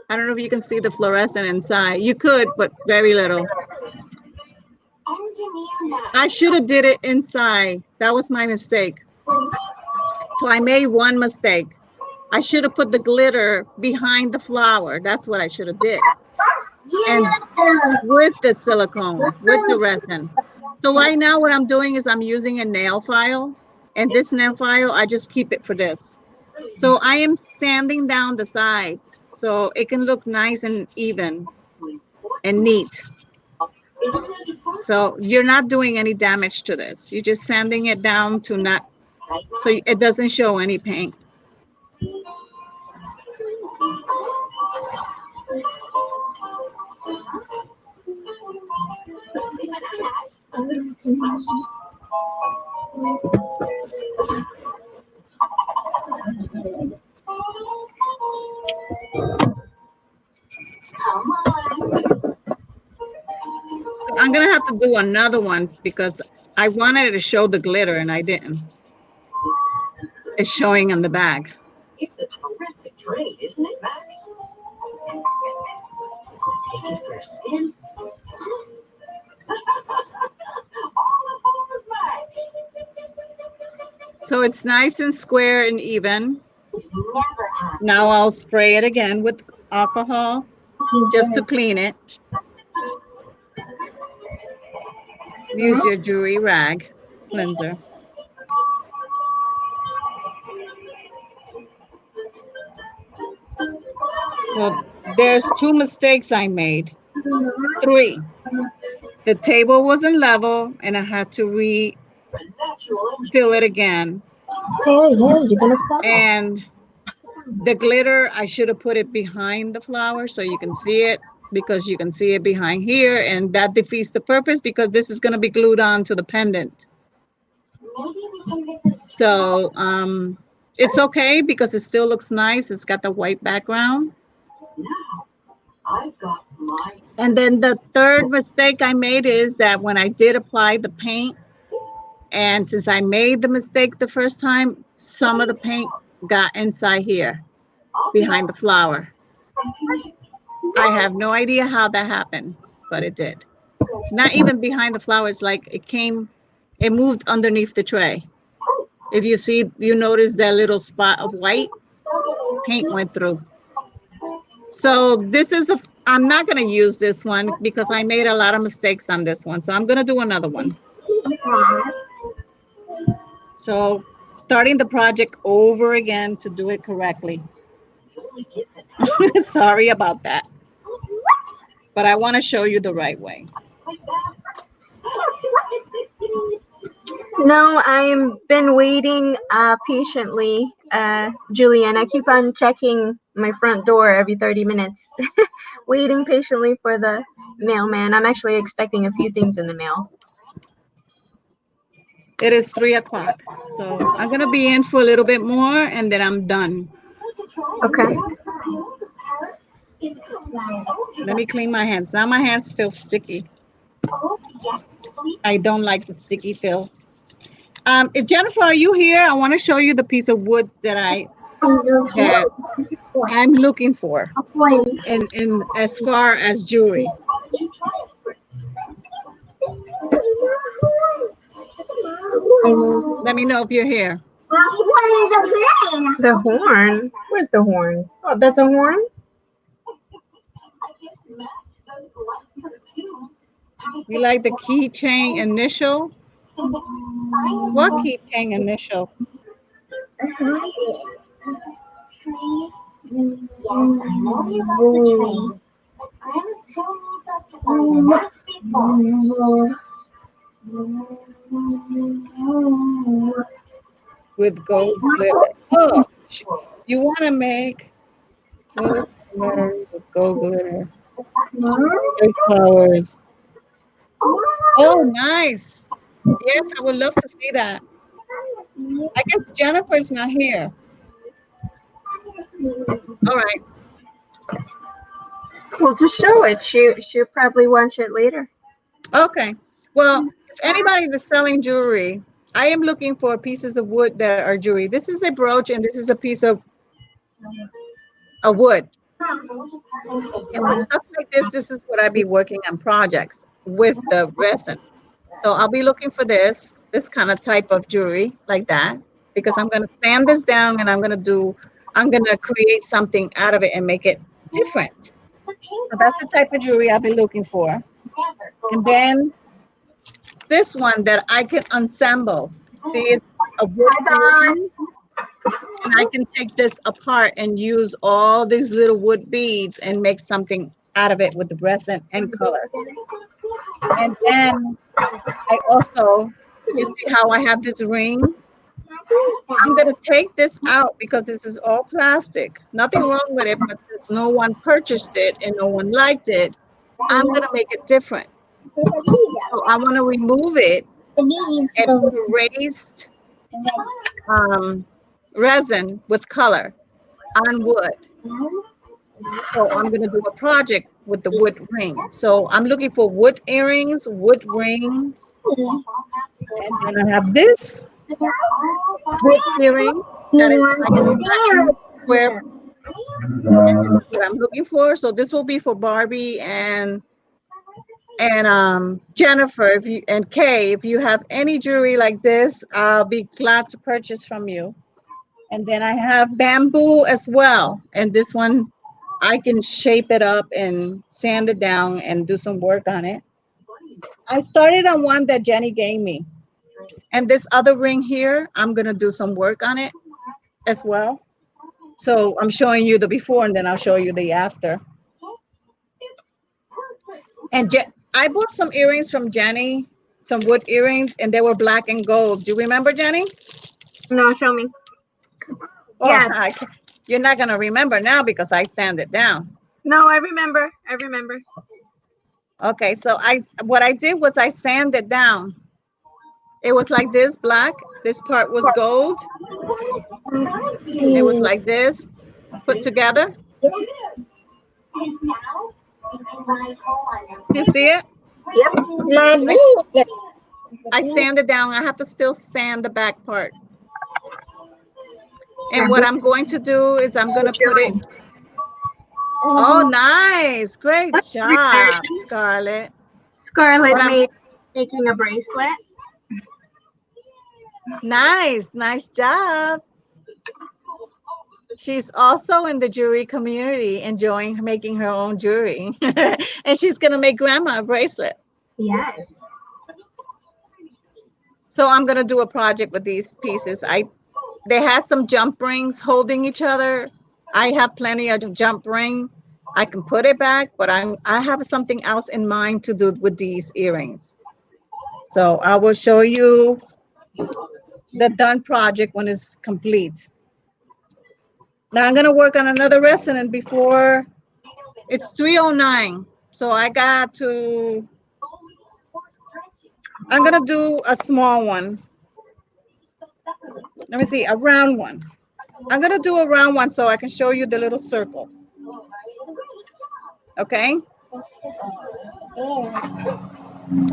S2: I don't know if you can see the fluorescent inside. You could, but very little. I should have did it inside. That was my mistake. So I made one mistake. I should have put the glitter behind the flower. That's what I should have did. And with the silicone, with the resin. So right now what I'm doing is I'm using a nail file. And this nail file, I just keep it for this. So I am sanding down the sides so it can look nice and even and neat. So you're not doing any damage to this. You're just sanding it down to not, so it doesn't show any paint. I'm gonna have to do another one because I wanted to show the glitter and I didn't. It's showing on the bag.
S5: It's a terrific trade, isn't it, Max? Take it for a spin. All aboard, Max.
S2: So it's nice and square and even.
S3: Never have.
S2: Now I'll spray it again with alcohol just to clean it. Use your jewelry rag cleanser. Well, there's 2 mistakes I made. 3. The table wasn't level and I had to refill it again.
S1: Hey, you're gonna fall.
S2: And the glitter, I should have put it behind the flower so you can see it, because you can see it behind here, and that defeats the purpose because this is going to be glued on to the pendant. So it's okay because it still looks nice. It's got the white background.
S5: Now, I've got my
S2: And then the 3rd mistake I made is that when I did apply the paint, and since I made the mistake the first time, some of the paint got inside here behind the flower. I have no idea how that happened, but it did. Not even behind the flower. It's like it moved underneath the tray. If you see, you notice that little spot of white, paint went through. So this is I'm not going to use this one because I made a lot of mistakes on this one. So I'm going to do another one. So starting the project over again to do it correctly. Sorry about that. But I want to show you the right way.
S1: No, I've been waiting patiently, Julian. I keep on checking my front door every 30 minutes, waiting patiently for the mailman. I'm actually expecting a few things in the mail.
S2: It is 3 o'clock. So I'm going to be in for a little bit more and then I'm done.
S1: Okay.
S2: Let me clean my hands. Now my hands feel sticky. I don't like the sticky feel. If Jennifer, are you here? I want to show you the piece of wood that I'm looking for in as far as jewelry. Let me know if you're here.
S1: The horn? Where's the horn? Oh, that's a horn?
S2: You like the keychain initial? What keychain initial?
S3: Yes, I know you love the train. But Grandma still needs us to find the next people.
S2: With gold glitter. Oh, you want to make gold glitter with gold glitter. Big flowers. Oh, nice. Yes, I would love to see that. I guess Jennifer's not here. All right.
S1: We'll just show it. She'll probably watch it later.
S2: Okay. Well, if anybody that's selling jewelry, I am looking for pieces of wood that are jewelry. This is a brooch and this is a piece of wood. And with stuff like this is what I be working on projects with the resin. So I'll be looking for this kind of type of jewelry like that, because I'm going to sand this down and I'm going to create something out of it and make it different. So that's the type of jewelry I'll be looking for. And then this one that I can ensemble. See, it's a wood ring, and I can take this apart and use all these little wood beads and make something out of it with the resin and color. And then I also, you see how I have this ring? I'm going to take this out because this is all plastic. Nothing wrong with it, but since no one purchased it and no one liked it, I'm going to make it different. So I want to remove it and put raised resin with color on wood. So I'm going to do a project with the wood ring. So I'm looking for wood earrings, wood rings. And then I have this wood earring that is like square. And this is what I'm looking for. So this will be for Barbie and Jennifer, and Kay, if you have any jewelry like this, I'll be glad to purchase from you. And then I have bamboo as well. And this one, I can shape it up and sand it down and do some work on it. I started on one that Jenny gave me. And this other ring here, I'm going to do some work on it as well. So I'm showing you the before and then I'll show you the after. And I bought some earrings from Jenny, some wood earrings, and they were black and gold. Do you remember, Jenny?
S1: No, show me.
S2: Oh,
S1: Yes.
S2: You're not going to remember now because I sanded it down.
S1: No, I remember. I remember.
S2: Okay, so what I did was I sanded it down. It was like this, black. This part was gold. It was like this, put together. You see it?
S1: Yep.
S2: I sanded down. I have to still sand the back part. And what I'm going to do is I'm going to put it. Oh, nice. Great job, Scarlett.
S1: Scarlett making a bracelet.
S2: Nice job. She's also in the jewelry community, enjoying making her own jewelry. And she's going to make Grandma a bracelet.
S1: Yes.
S2: So I'm gonna do a project with these pieces. They had some jump rings holding each other. I have plenty of jump ring. I can put it back, but I have something else in mind to do with these earrings. So I will show you the done project when it's complete. Now I'm gonna work on another resin before it's 3:09. So I'm gonna do a small one. Let me see, a round one. I'm gonna do a round one so I can show you the little circle. Okay.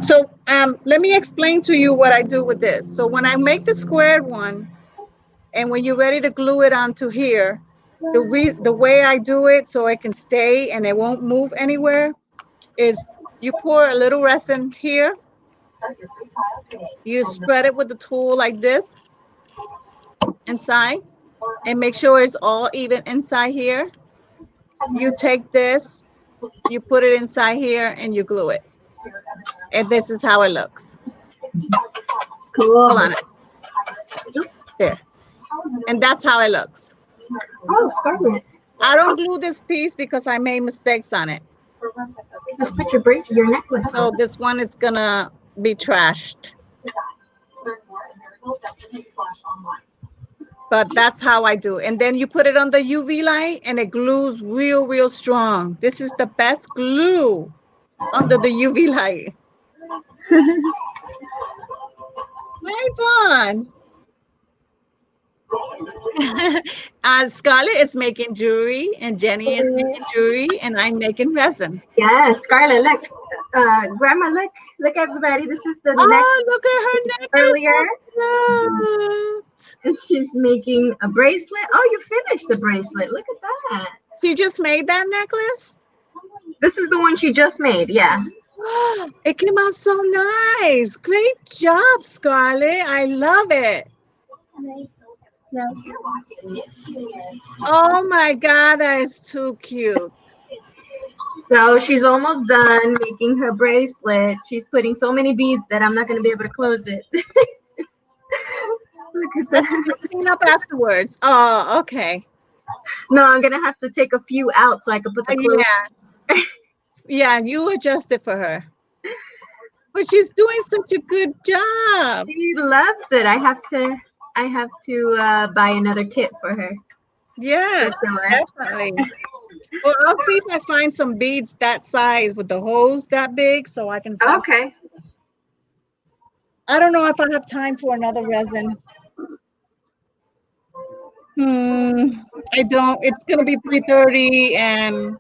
S2: So let me explain to you what I do with this. So when I make the squared one, and when you're ready to glue it onto here, the way I do it so it can stay and it won't move anywhere is you pour a little resin here. You spread it with the tool like this inside and make sure it's all even inside here. You take this, you put it inside here and you glue it. And this is how it looks.
S1: Cool.
S2: Hold on it. There. And that's how it looks.
S1: Oh, Scarlett.
S2: I don't glue this piece because I made mistakes on it.
S1: Just put your necklace
S2: So
S1: on.
S2: this one is gonna be trashed. But that's how I do. And then you put it on the UV light and it glues real, real strong. This is the best glue under the UV light. Right on. Scarlett is making jewelry and Jenny is making jewelry and I'm making resin.
S1: Yes, Scarlett, look. Grandma, look, everybody. This is the
S2: Oh, look at her necklace.
S1: earlier.
S2: Yes.
S1: And she's making a bracelet. Oh, you finished the bracelet. Look at that.
S2: She just made that necklace?
S1: This is the one she just made. Yeah.
S2: It came out so nice. Great job, Scarlett. I love it. Oh my God, that is too cute.
S1: So she's almost done making her bracelet. She's putting so many beads that I'm not going to be able to close it. Look at that.
S2: Clean up afterwards. Oh, okay.
S1: No, I'm going to have to take a few out so I can put the clothes.
S2: Yeah. Yeah, you adjust it for her. But she's doing such a good job.
S1: She loves it. I have to buy another kit for her.
S2: Yes,
S1: For sure.
S2: definitely. Well, I'll see if I find some beads that size with the holes that big so I can sew.
S1: Okay.
S2: I don't know if I have time for another resin. I don't. It's going to be 3:30 and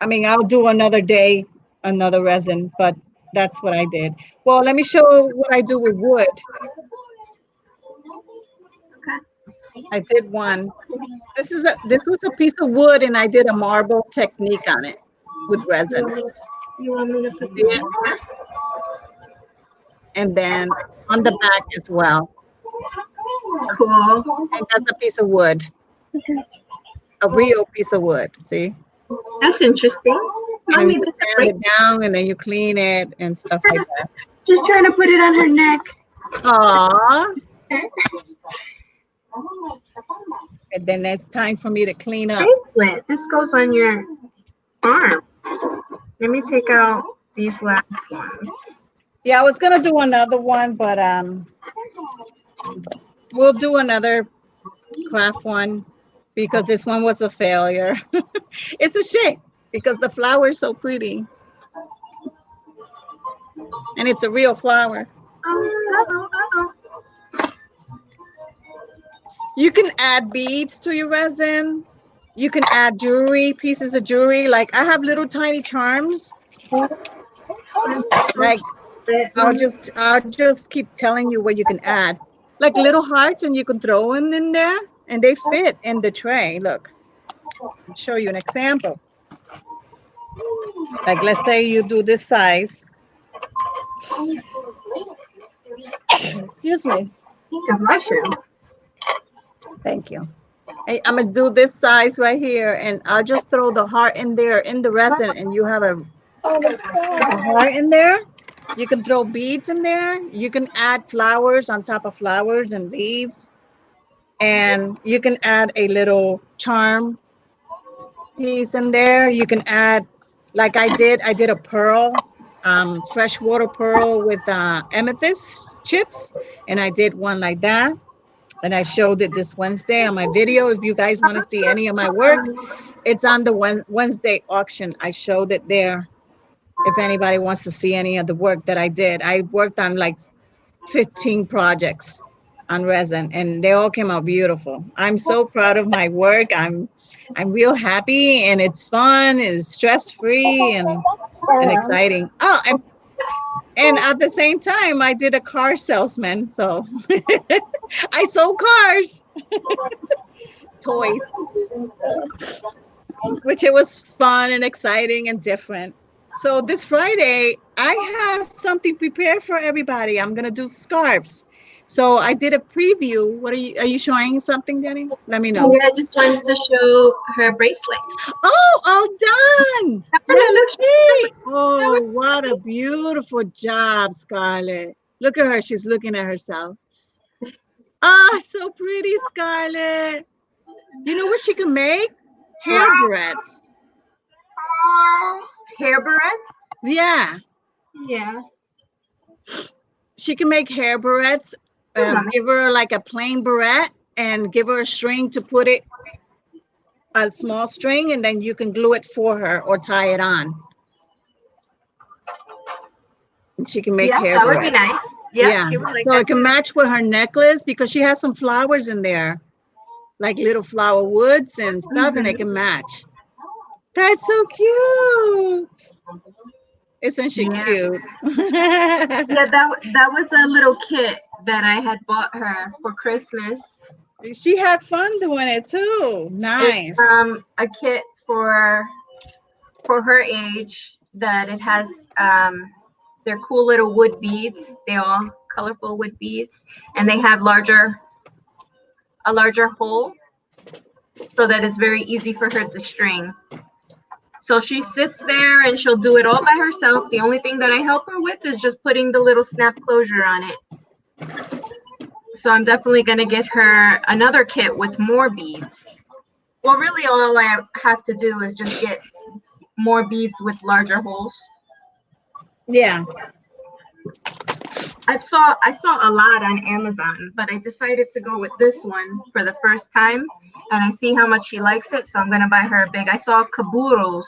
S2: I mean, I'll do another day, another resin, but that's what I did. Well, let me show what I do with wood. I did one. This was a piece of wood and I did a marble technique on it with resin.
S1: You want me to put
S2: Yeah. And then on the back as well.
S1: Cool.
S2: And that's a piece of wood. A real piece of wood, see?
S1: That's interesting. I
S2: And
S1: mean,
S2: you sand it down and then you clean it and stuff like that.
S1: just trying to put it on her neck.
S2: Aw. And then it's time for me to clean up.
S1: Bracelet. This goes on your arm. Let me take out these last ones.
S2: Yeah, I was gonna do another one, but we'll do another craft one because this one was a failure. It's a shame because the flower is so pretty. And it's a real flower. You can add beads to your resin. You can add jewelry, pieces of jewelry. Like I have little tiny charms. Like I'll just keep telling you what you can add. Like little hearts and you can throw them in there and they fit in the tray. Look, I'll show you an example. Like let's say you do this size. Excuse me.
S1: God bless you.
S2: Thank you. Hey, I'm gonna do this size right here and I'll just throw the heart in there in the resin and you have a heart in there You can throw beads in there. You can add flowers on top of flowers and leaves. And you can add a little charm piece in there. You can add, like I did a pearl, freshwater pearl with amethyst chips. And I did one like that. And I showed it this Wednesday on my video. If you guys want to see any of my work, it's on the Wednesday auction. I showed it there. If anybody wants to see any of the work that I did, I worked on like 15 projects on resin, and they all came out beautiful. I'm so proud of my work. I'm real happy, and it's fun, it's stress-free, and exciting. Oh, and at the same time, I did a car salesman, so I sold cars, toys, which it was fun and exciting and different. So this Friday, I have something prepared for everybody. I'm gonna do scarves. So I did a preview. What are you showing something, Jenny? Let me know.
S1: Yeah, I just wanted to show her bracelet.
S2: Oh, all done.
S1: Let me
S2: see. Oh, what a beautiful job, Scarlett. Look at her. She's looking at herself. Oh, so pretty, Scarlett. You know what she can make? Hair barrettes.
S1: Hair barrettes?
S2: Yeah.
S1: Yeah.
S2: She can make hair barrettes. Give her like a plain barrette and give her a string to put it, a small string, and then you can glue it for her or tie it on. And she can make hair
S1: that
S2: barrettes.
S1: would be nice. Yeah.
S2: So it can match with her necklace because she has some flowers in there, like little flower woods and stuff, and it can match. That's so cute. Isn't she cute?
S1: Yeah, that was a little kit that I had bought her for Christmas.
S2: She had fun doing it too. Nice.
S1: It's, a kit for her age that it has they're cool little wood beads. They all colorful wood beads, and they have a larger hole so that it's very easy for her to string. So she sits there and she'll do it all by herself. The only thing that I help her with is just putting the little snap closure on it. So I'm definitely going to get her another kit with more beads. Well, really all I have to do is just get more beads with larger holes.
S2: Yeah.
S1: I saw a lot on Amazon, but I decided to go with this one for the first time, and I see how much she likes it, so I'm gonna buy her a big. I saw kaburos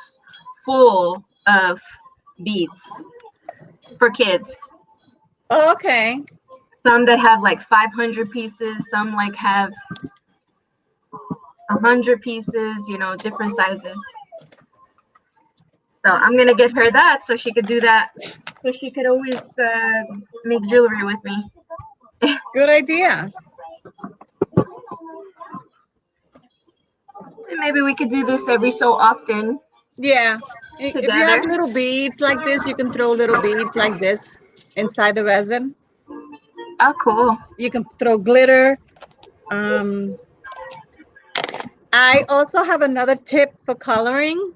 S1: full of beads for kids.
S2: Oh, okay.
S1: Some that have like 500 pieces, some like have 100 pieces, you know, different sizes. So I'm gonna get her that so she could do that. So she could always make jewelry with me.
S2: Good idea.
S1: And maybe we could do this every so often.
S2: Yeah. If you have little beads like this, you can throw little beads like this inside the resin.
S1: Oh, cool.
S2: You can throw glitter. I also have another tip for coloring.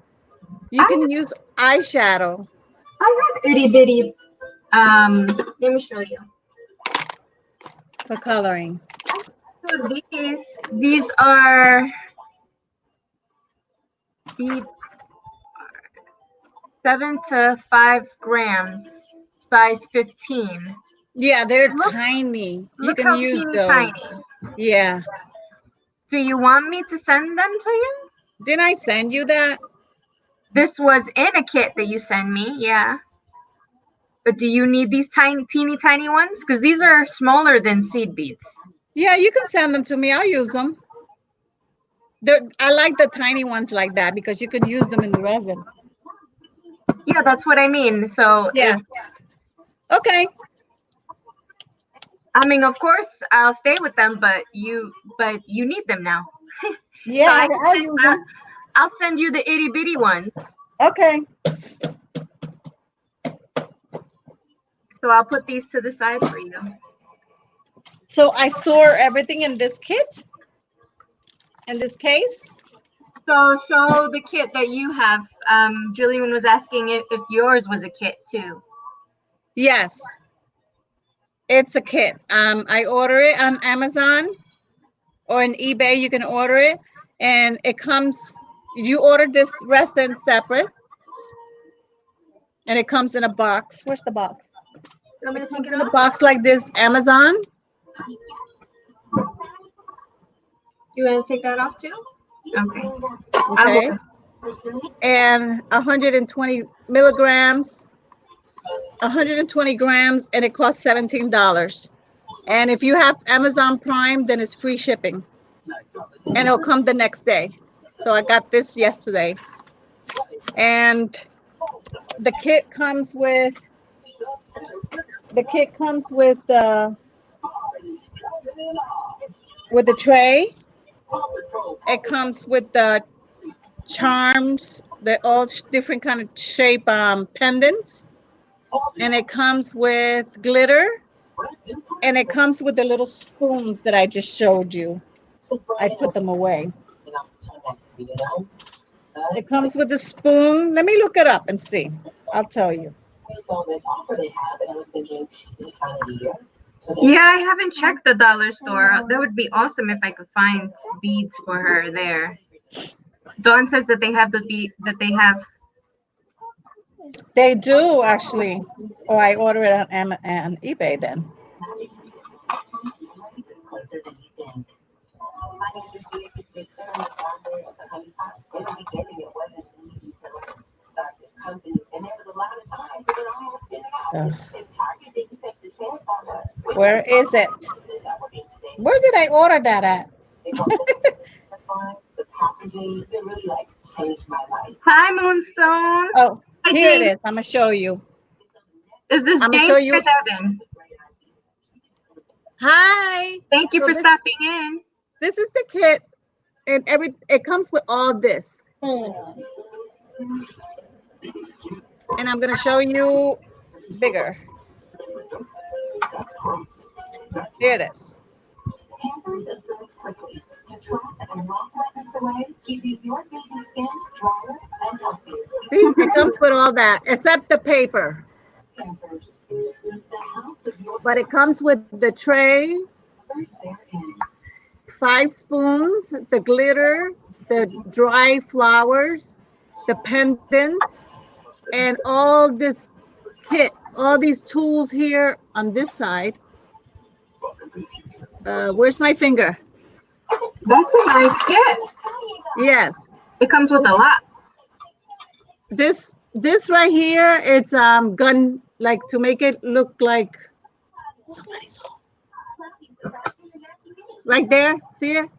S2: You can use eyeshadow.
S1: I have itty bitty. Let me show you.
S2: For coloring.
S1: So these are 7 to 5 grams, size 15.
S2: Yeah, they're tiny. You can use those. Tiny. Yeah.
S1: Do you want me to send them to you?
S2: Didn't I send you that?
S1: This was in a kit that you sent me, yeah. But do you need these teeny tiny ones? Because these are smaller than seed beads.
S2: Yeah, you can send them to me. I'll use them. I like the tiny ones like that because you can use them in the resin.
S1: Yeah, that's what I mean. So
S2: yeah. Okay.
S1: I mean, of course, I'll stay with them, but you need them now.
S2: Yeah,
S1: so
S2: I'll use them.
S1: I'll send you the itty bitty ones.
S2: Okay.
S1: So I'll put these to the side for you.
S2: So I store everything in this kit? In this case?
S1: So show the kit that you have. Jillian was asking if yours was a kit too.
S2: Yes, it's a kit. I order it on Amazon or on eBay. You can order it, and it comes. You order this resin separate, and it comes in a box. Where's the box?
S1: You want me to
S2: It
S1: take
S2: comes
S1: it
S2: in a
S1: off?
S2: box like this. Amazon.
S1: You want to take that off too? Okay.
S2: Okay. And 120 milligrams, 120 grams, and it costs $17. And if you have Amazon Prime, then it's free shipping. And it'll come the next day. So I got this yesterday. And the kit comes with the tray. It comes with the charms, the all different kind of shape pendants, and it comes with glitter, and it comes with the little spoons that I just showed you. I put them away. It comes with a spoon. Let me look it up and see. I'll tell you.
S1: Yeah, I haven't checked the dollar store. That would be awesome if I could find beads for her there. Dawn says that they have the bead that they have.
S2: They do actually. Oh, I order it on eBay then. Where is it? Where did I order that at?
S1: Hi, Moonstone.
S2: Oh,
S1: Hi,
S2: here it
S1: James.
S2: is. I'm gonna show you.
S1: Is this
S2: I'ma
S1: James
S2: show
S1: or
S2: you.
S1: Devin?
S2: Hi.
S1: Thank you
S2: So
S1: for
S2: this-
S1: stopping in.
S2: This is the kit, and it comes with all this. And I'm gonna show you bigger. Here it is.
S3: Pampers absorbs quickly to trap and lock wetness away, keeping your baby's skin drier and healthier.
S2: See, it comes with all that, except the paper.
S3: Pampers. The health of your
S2: But it comes with the tray,
S3: first therein.
S2: 5 spoons, the glitter, the dry flowers, the pendants, and all this kit, all these tools here on this side. Where's my finger?
S1: That's a nice kit.
S2: Yes.
S1: It comes with a lot.
S2: This right here, it's gun, like to make it look like somebody's home. Right there, see it?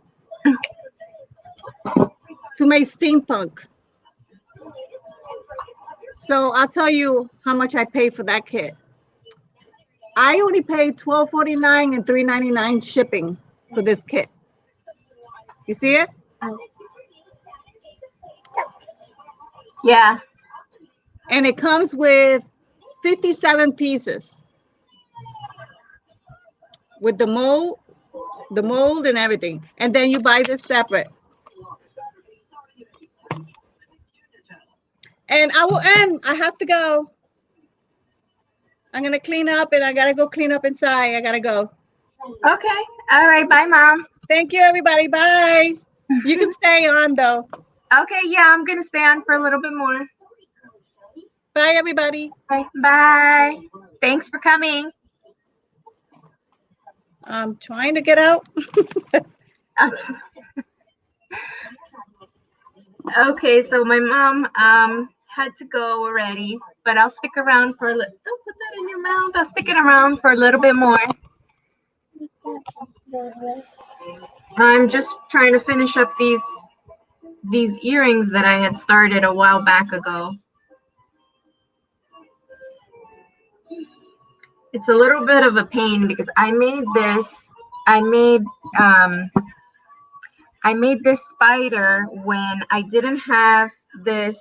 S2: To make steampunk. So I'll tell you how much I paid for that kit. I only paid $12.49 and $3.99 shipping for this kit. You see it?
S1: Yeah.
S2: And it comes with 57 pieces with the mold and everything. And then you buy this separate. And I will end. I have to go. I'm going to clean up, and I got to go clean up inside. I got to go.
S1: Okay. All right. Bye, Mom.
S2: Thank you, everybody. Bye. You can stay on, though.
S1: Okay. Yeah, I'm going to stay on for a little bit more.
S2: Bye, everybody.
S1: Okay. Bye. Thanks for coming.
S2: I'm trying to get out.
S1: Okay, so my mom had to go already, but I'll stick around for a little. Don't put that in your mouth. I'll stick it around for a little bit more. I'm just trying to finish up these earrings that I had started a while back ago. It's a little bit of a pain because I made this spider when I didn't have this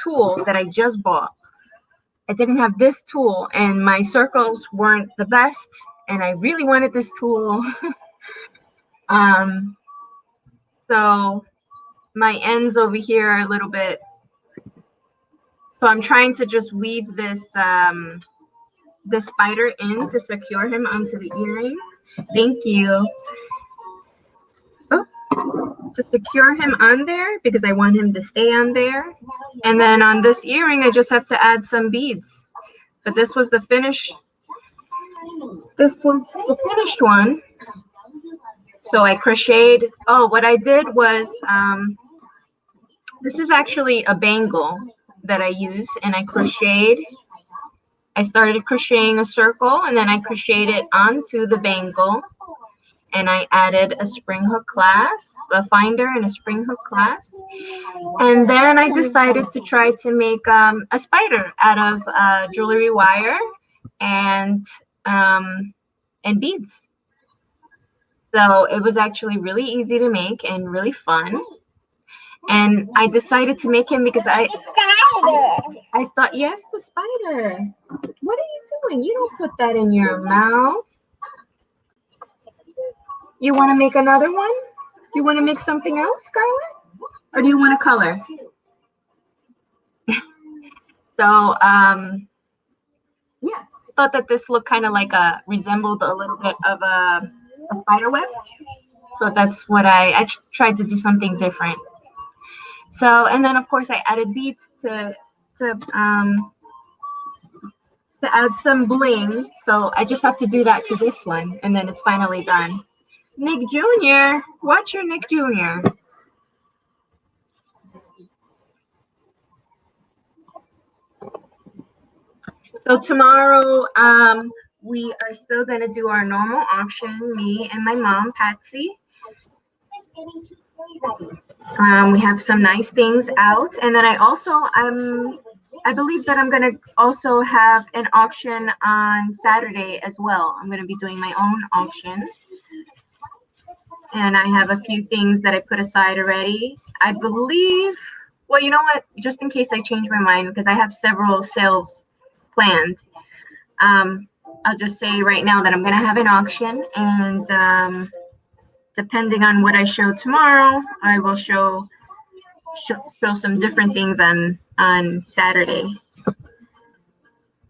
S1: tool that I just bought. I didn't have this tool and my circles weren't the best and I really wanted this tool. So my ends over here are a little bit, so I'm trying to just weave this the spider in to secure him onto the earring. Thank you. Oh, to secure him on there because I want him to stay on there. And then on this earring, I just have to add some beads. But this was the finished. This was the finished one. So I crocheted. Oh, what I did was, this is actually a bangle that I use, and I crocheted. I started crocheting a circle, and then I crocheted it onto the bangle, and I added a spring hook clasp, a finder and a spring hook clasp. And then I decided to try to make a spider out of jewelry wire and beads. So it was actually really easy to make and really fun. And I decided to make him because I thought, yes, the spider. What are you doing? You don't put that in your mouth. You want to make another one? You want to make something else, Scarlett? Or do you want to color? So, yes, I thought that this looked kind of like resembled a little bit of a spider web. So that's what I tried to do something different. So, and then of course I added beads to add some bling. So I just have to do that to this one, and then it's finally done. Nick Jr., watch your Nick Jr. So tomorrow, we are still gonna do our normal auction, me and my mom, Patsy. We have some nice things out, and then I believe that I'm gonna also have an auction on Saturday as well. I'm gonna be doing my own auction, and I have a few things that I put aside already. I believe, well, you know what? Just in case I change my mind, because I have several sales planned. I'll just say right now that I'm gonna have an auction, and depending on what I show tomorrow, I will show some different things on Saturday.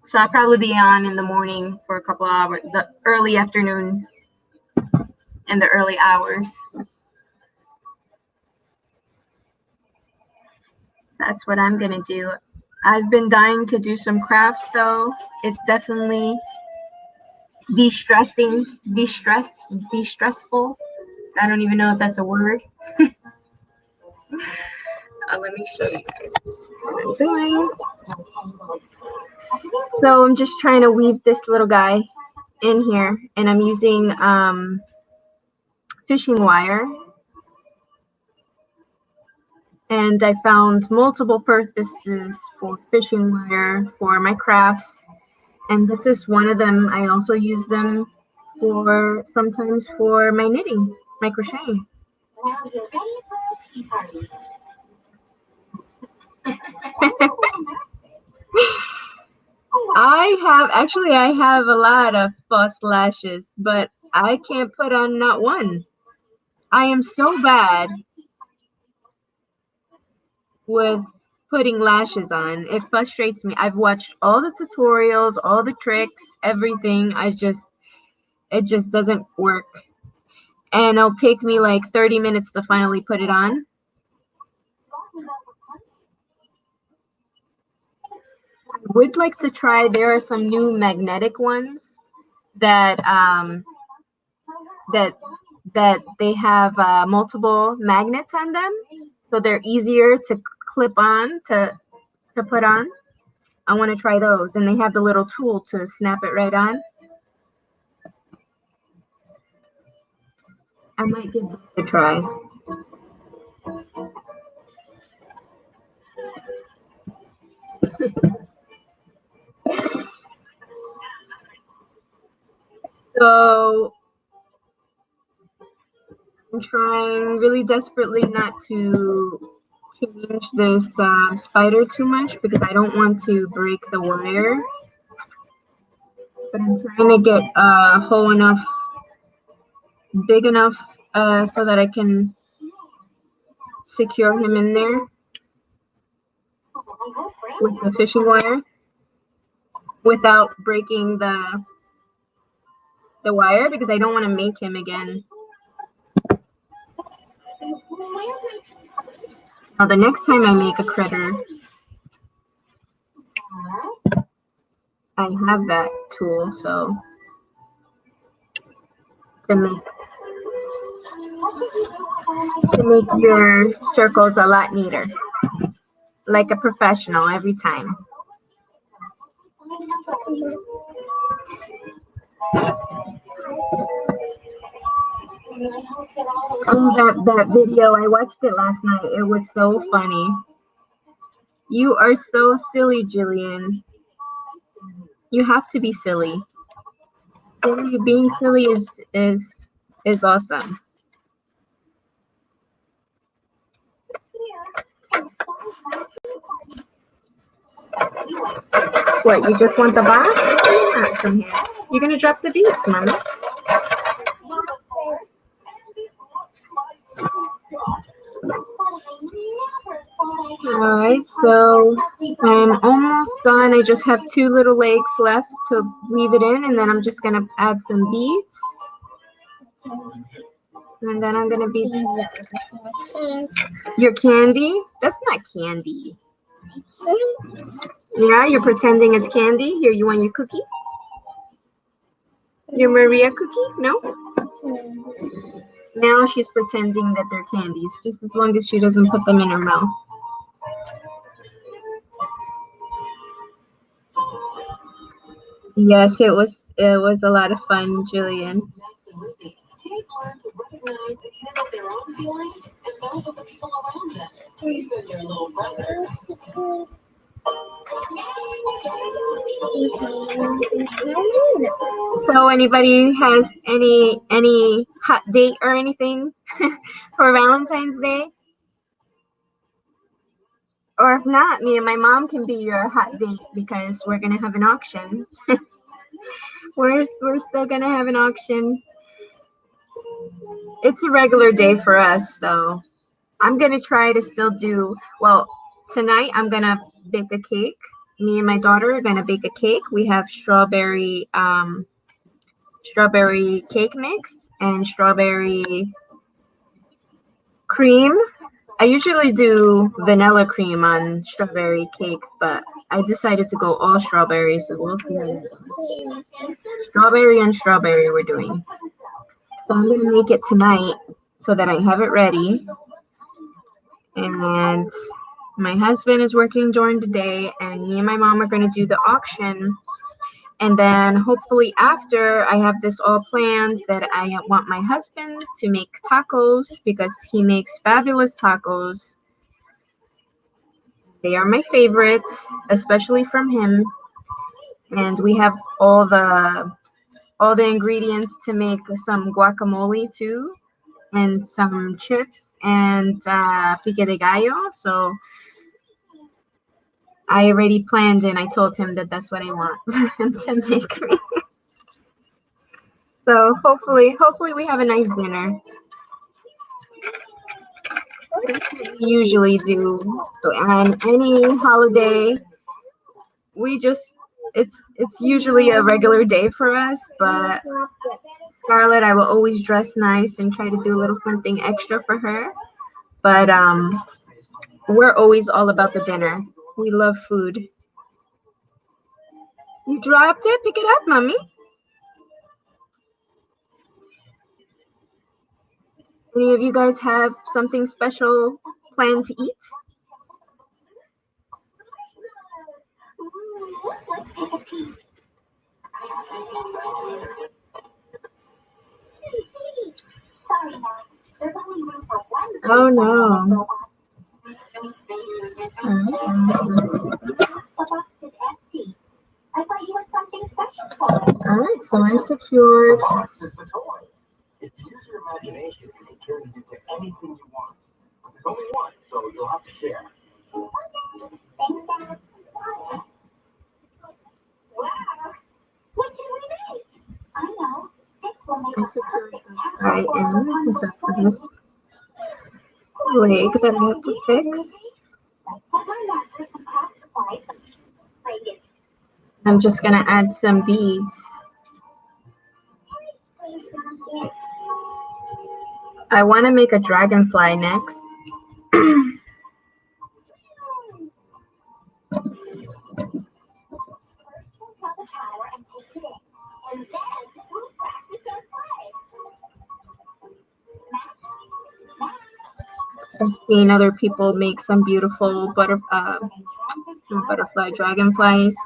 S1: So I'll probably be on in the morning for a couple hours, the early afternoon and the early hours. That's what I'm gonna do. I've been dying to do some crafts though. It's definitely de-stressful. I don't even know if that's a word. Let me show you guys what I'm doing. So I'm just trying to weave this little guy in here, and I'm using fishing wire. And I found multiple purposes for fishing wire for my crafts. And this is one of them. I also use them sometimes for my knitting, my crocheting.
S3: Now you're ready for a tea party.
S1: I have a lot of false lashes, but I can't put on not one. I am so bad with putting lashes on. It frustrates me. I've watched all the tutorials, all the tricks, everything. It just doesn't work. And it'll take me like 30 minutes to finally put it on. I would like to try, there are some new magnetic ones that they have multiple magnets on them, so they're easier to clip on, to put on. I want to try those, and they have the little tool to snap it right on. I might give that a try. So I'm trying really desperately not to change this spider too much because I don't want to break the wire. But I'm trying to get a hole enough, big enough, so that I can secure him in there with the fishing wire. without breaking the wire because I don't want to make him again. Now the next time I make a critter, I have that tool, so to make your circles a lot neater, like a professional every time. Oh, that video, I watched it last night. It was so funny. You are so silly, Jillian. You have to be silly. Being silly is awesome. What, you just want the box? Not from here. You're gonna drop the beads, Mama. Alright, so I'm almost done. I just have 2 little legs left to weave it in, and then I'm just gonna add some beads. And then I'm gonna be your candy. That's not candy. Yeah, you're pretending it's candy. Here, you want your cookie? Your Maria cookie? No? Now she's pretending that they're candies, just as long as she doesn't put them in her mouth. Yes, it was a lot of fun, Jillian.
S3: Kids learn to recognize and handle their own feelings and those of the people around them. Even their little brother.
S1: So anybody has any hot date or anything for Valentine's Day? Or if not, me and my mom can be your hot date because we're gonna have an auction. We're still gonna have an auction. It's a regular day for us, so I'm gonna try to still do well. Tonight I'm gonna bake a cake. Me and my daughter are gonna bake a cake. We have strawberry cake mix and strawberry cream. I usually do vanilla cream on strawberry cake, but I decided to go all strawberry, so we'll see how it goes. Strawberry and strawberry we're doing. So I'm gonna make it tonight so that I have it ready. And my husband is working during the day, and me and my mom are gonna do the auction. And then hopefully after I have this all planned, that I want my husband to make tacos because he makes fabulous tacos. They are my favorite, especially from him. And we have all the ingredients to make some guacamole too, and some chips and pique de gallo. So I already planned and I told him that that's what I want for him to make me. So hopefully we have a nice dinner. We usually do on any holiday. It's usually a regular day for us, but Scarlett, I will always dress nice and try to do a little something extra for her. But we're always all about the dinner. We love food. You dropped it? Pick it up, Mommy. Any of you guys have something special planned to eat? Oh no.
S3: I thought you had something special for me.
S1: All right, so I secured.
S5: The box is the toy. If you use your imagination, you can turn it into anything you want. There's only one, so you'll have to share.
S3: Wow. What should we make? I know. This will make
S1: I
S3: a
S1: secured
S3: perfect
S1: this guy in this leg that I have to fix.
S3: Let's put my markers and craft supplies. Play it.
S1: I'm just gonna add some beads. I want to make a dragonfly next. I've seen other people make some beautiful butterfly dragonflies.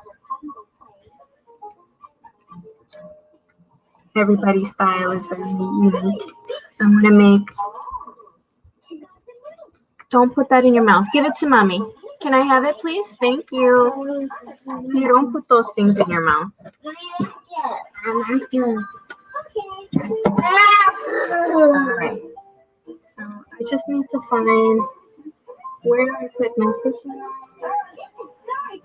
S1: Everybody's style is very unique. I'm gonna make. Don't put that in your mouth. Give it to mommy. Can I have it, please? Thank you. You don't put those things in your mouth. All right. So I just need to find where I put my fishing line.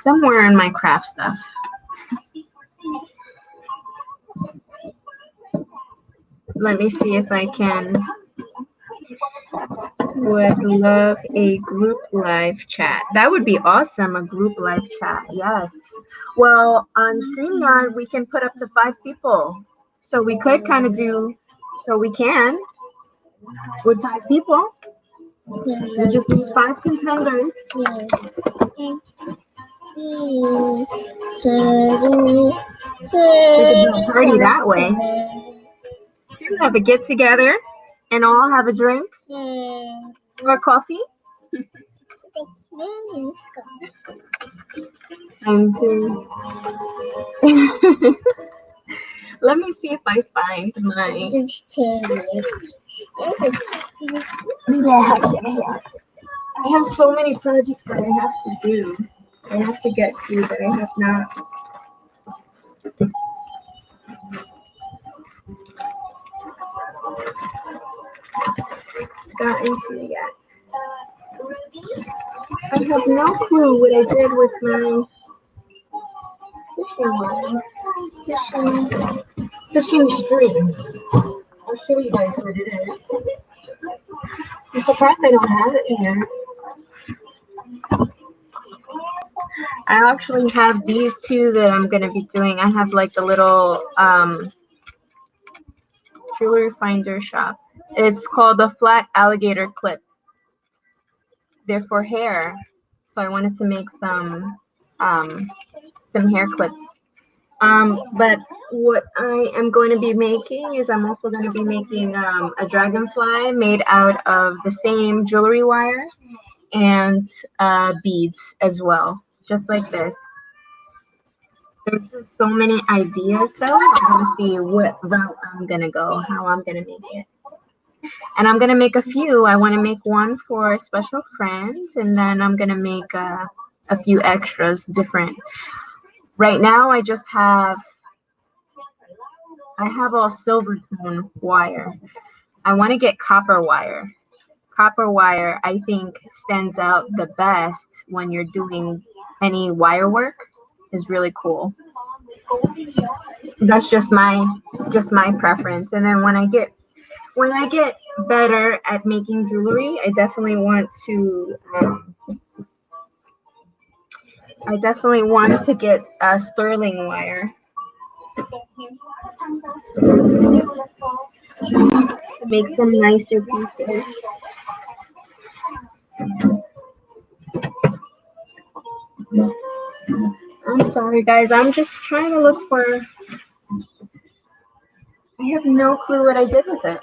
S1: Somewhere in my craft stuff. Let me see if I can. Would love a group live chat. That would be awesome, a group live chat. Yes. Well, on StreamYard, we can put up to 5 people. So we could kind of do, so we can, with 5 people. We just need 5 contenders. We could do a party that way. So we have a get together and all have a drink or coffee. I'm serious. Let me see if I find my. Maybe I have it here. I have so many projects that I have to do. I have to get to that I have not. Gotten to yet. I have no clue what I did with my fishing stream. I'll show you guys what it is. I'm surprised I don't have it here. I actually have these 2 that I'm gonna be doing. I have like the little jewelry finder shop. It's called the flat alligator clip. They're for hair, so I wanted to make some hair clips. But what I am going to be making is I'm also going to be making a dragonfly made out of the same jewelry wire and beads as well, just like this. There's just so many ideas though. I'm going to see what route I'm going to go, how I'm going to make it. And I'm going to make a few. I want to make one for special friends, and then I'm going to make a few extras different. Right now, I have all silver tone wire. I want to get copper wire. Copper wire, I think, stands out the best when you're doing any wire work. Is really cool. That's just my preference. And then when I get better at making jewelry, I definitely want to get sterling wire to make some nicer pieces. I'm sorry guys, I'm just trying to look for. I have no clue what I did with it.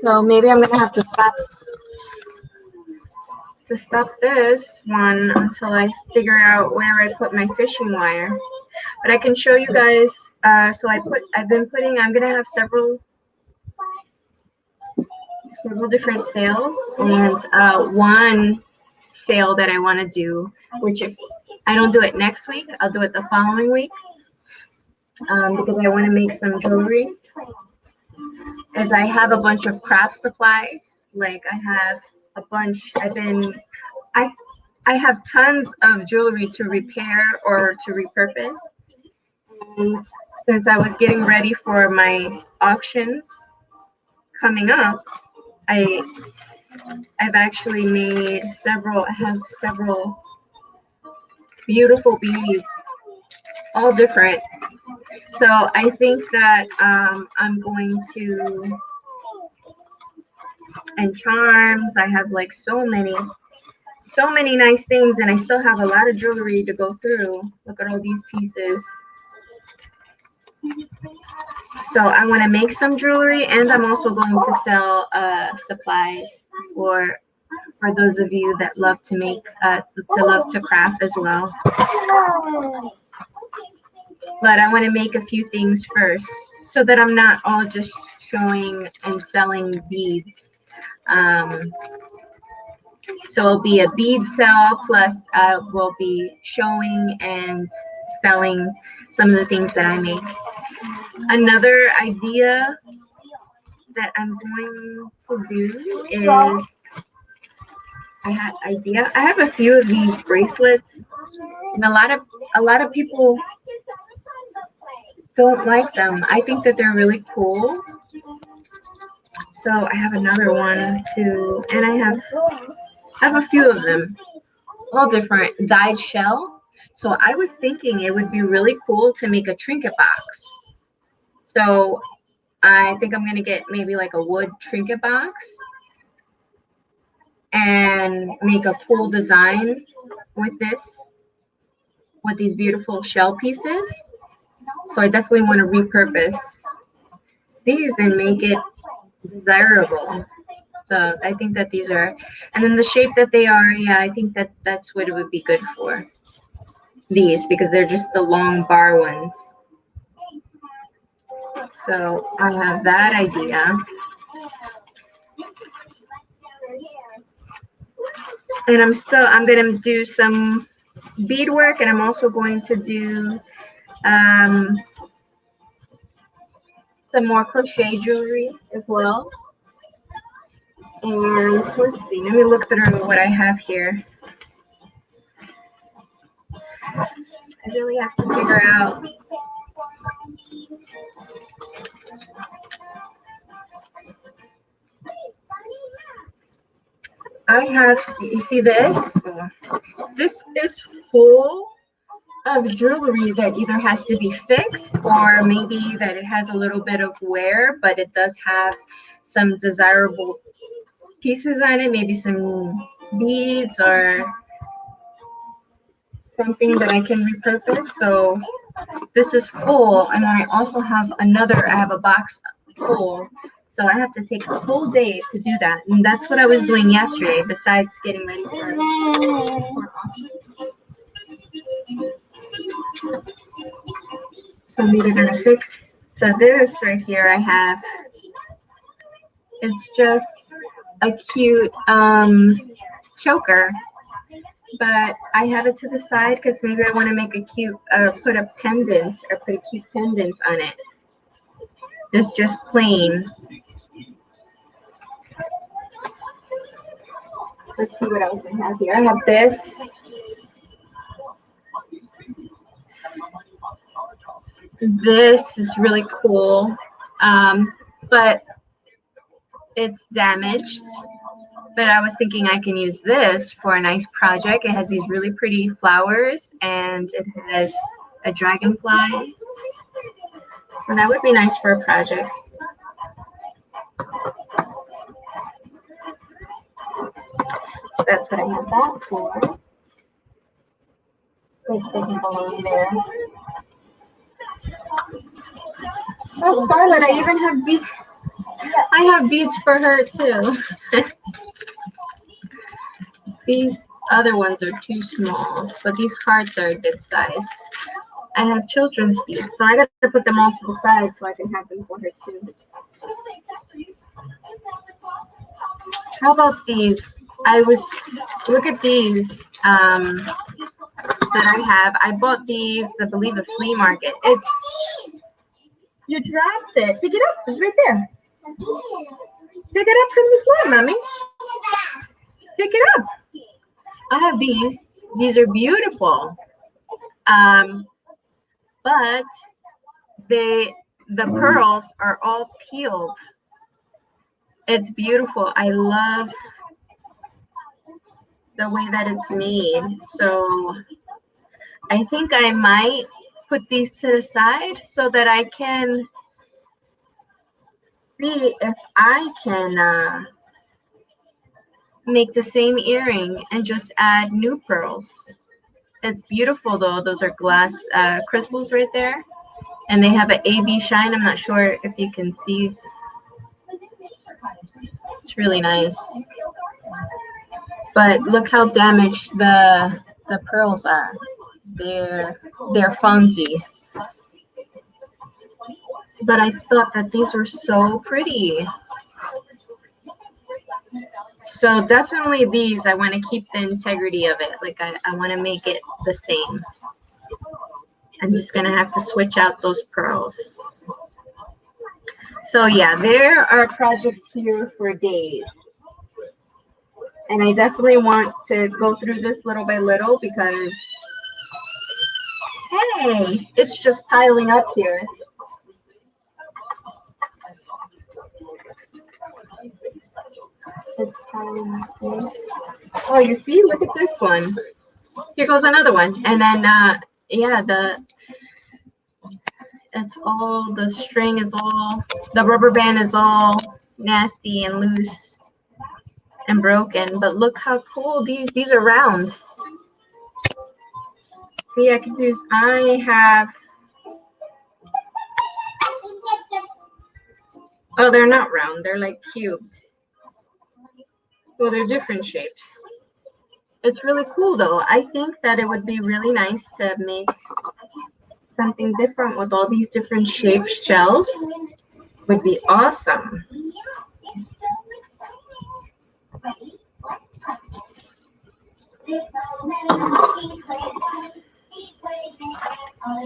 S1: So maybe I'm gonna have to stop this one until I figure out where I put my fishing wire. But I can show you guys. So I'm gonna have several different sales, and one sale that I want to do, which if I don't do it next week, I'll do it the following week, because I want to make some jewelry. As I have a bunch of craft supplies, like I have a bunch. I have tons of jewelry to repair or to repurpose. And since I was getting ready for my auctions coming up, I I've actually made several. I have several beautiful beads, all different. So I think that I'm going to, and charms. I have like so many nice things, and I still have a lot of jewelry to go through. Look at all these pieces. So I want to make some jewelry, and I'm also going to sell supplies for those of you that love to make love to craft as well. But I want to make a few things first so that I'm not all just showing and selling beads. So it'll be a bead sell, plus we'll be showing and selling some of the things that I make. Another idea that I'm going to do is, I have a few of these bracelets, and a lot of people don't like them. I think that they're really cool. So I have another one too, and I have a few of them, all different, dyed shell. So I was thinking it would be really cool to make a trinket box. So I think I'm gonna get maybe like a wood trinket box and make a cool design with these beautiful shell pieces. So I definitely want to repurpose these and make it desirable. So I think that these are, and then the shape that they are, yeah, I think that that's what it would be good for. These, because they're just the long bar ones. So I have that idea. And I'm gonna do some beadwork, and I'm also going to do some more crochet jewelry as well. And let's see, let me look through what I have here. I really have to figure out. I have, you see this? This is full of jewelry that either has to be fixed, or maybe that it has a little bit of wear, but it does have some desirable pieces on it, maybe some beads or something that I can repurpose. So this is full, and I also have I have a box full. So I have to take a whole day to do that. And that's what I was doing yesterday, besides getting ready for auctions. So I'm either gonna fix, so this right here I have, it's just a cute choker, but I have it to the side because maybe I want to make a cute, put a pendant or put a cute pendant on it. It's just plain. Let's see what else I have here. I have this. This is really cool, but it's damaged. But I was thinking I can use this for a nice project. It has these really pretty flowers, and it has a dragonfly. So that would be nice for a project. So that's what I have that for. This doesn't belong there. Oh, Scarlett, I even have beads. I have beads for her too. These other ones are too small, but these hearts are a good size. I have children's beads, so I got to put them all to the side so I can have them for her too. How about these? Look at these that I have. I bought these, I believe, at flea market. You dropped it. Pick it up. It's right there. Pick it up from the floor, mommy. Pick it up. I have these. These are beautiful. But the pearls are all peeled. It's beautiful. I love the way that it's made. So I think I might put these to the side so that I can see if I can make the same earring and just add new pearls. It's beautiful though. Those are glass crystals right there. And they have an AB shine. I'm not sure if you can see. It's really nice. But look how damaged the pearls are. They're funky. But I thought that these were so pretty. So definitely these, I want to keep the integrity of it. Like I want to make it the same. I'm just going to have to switch out those pearls. So yeah, there are projects here for days. And I definitely want to go through this little by little because, hey, it's just piling up here. It's piling up here. Oh, you see? Look at this one. Here goes another one. And then, yeah, it's all, the string is all, the rubber band is all nasty and loose and broken. But look how cool these are round. See, I have, oh, they're not round. They're like cubed. Well, they're different shapes. It's really cool though. I think that it would be really nice to make something different with all these different shaped shells. Would be awesome.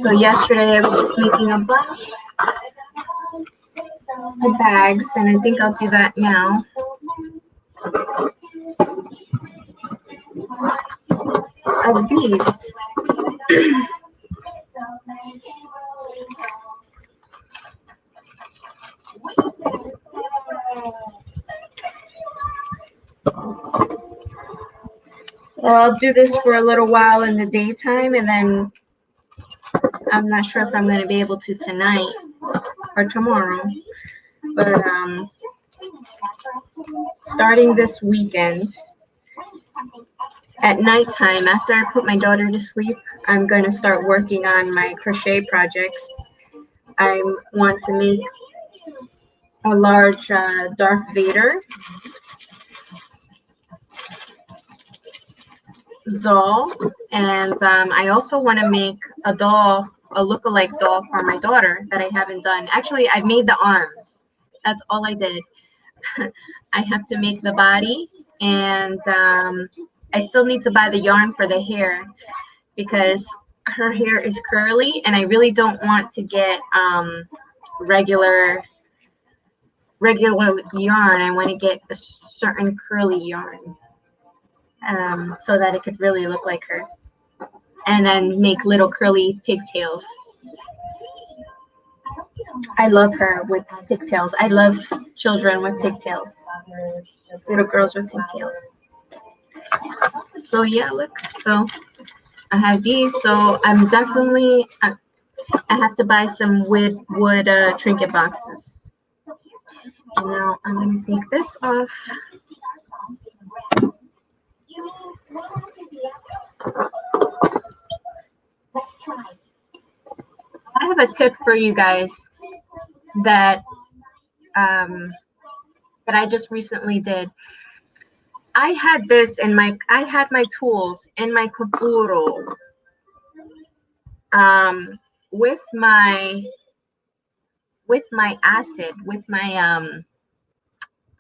S1: So yesterday I was just making a bunch of bags, and I think I'll do that now. Of beads. Well, I'll do this for a little while in the daytime, and then I'm not sure if I'm going to be able to tonight or tomorrow. But starting this weekend, at nighttime, after I put my daughter to sleep, I'm going to start working on my crochet projects. I want to make a large Darth Vader doll, and I also want to make a doll, a look-alike doll for my daughter that I haven't done. Actually, I made the arms. That's all I did. I have to make the body, and I still need to buy the yarn for the hair because her hair is curly, and I really don't want to get regular yarn. I want to get a certain curly yarn. So that it could really look like her, and then make little curly pigtails. I love her with pigtails. I love children with pigtails, little girls with pigtails. So yeah, look, so I have these. So I'm definitely, I have to buy some wood trinket boxes. And now I'm going to take this off. I have a tip for you guys that I just recently did. I had my tools in my Kapuro with my acid, with my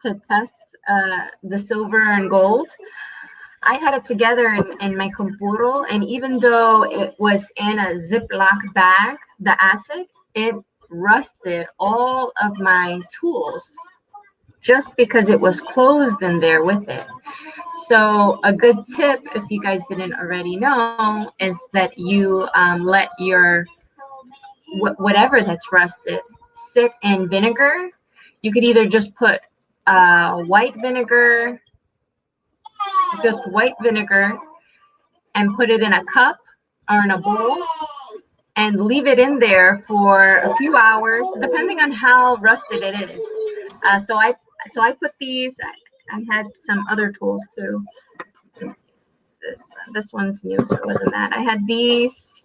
S1: to test the silver and gold. I had it together in my Compuro, and even though it was in a Ziploc bag, the acid, it rusted all of my tools just because it was closed in there with it. So a good tip, if you guys didn't already know, is that you let your whatever that's rusted sit in vinegar. You could either just put white vinegar, just white vinegar and put it in a cup or in a bowl and leave it in there for a few hours, depending on how rusted it is. So I put these. I had some other tools too. This one's new, so it wasn't that. I had these,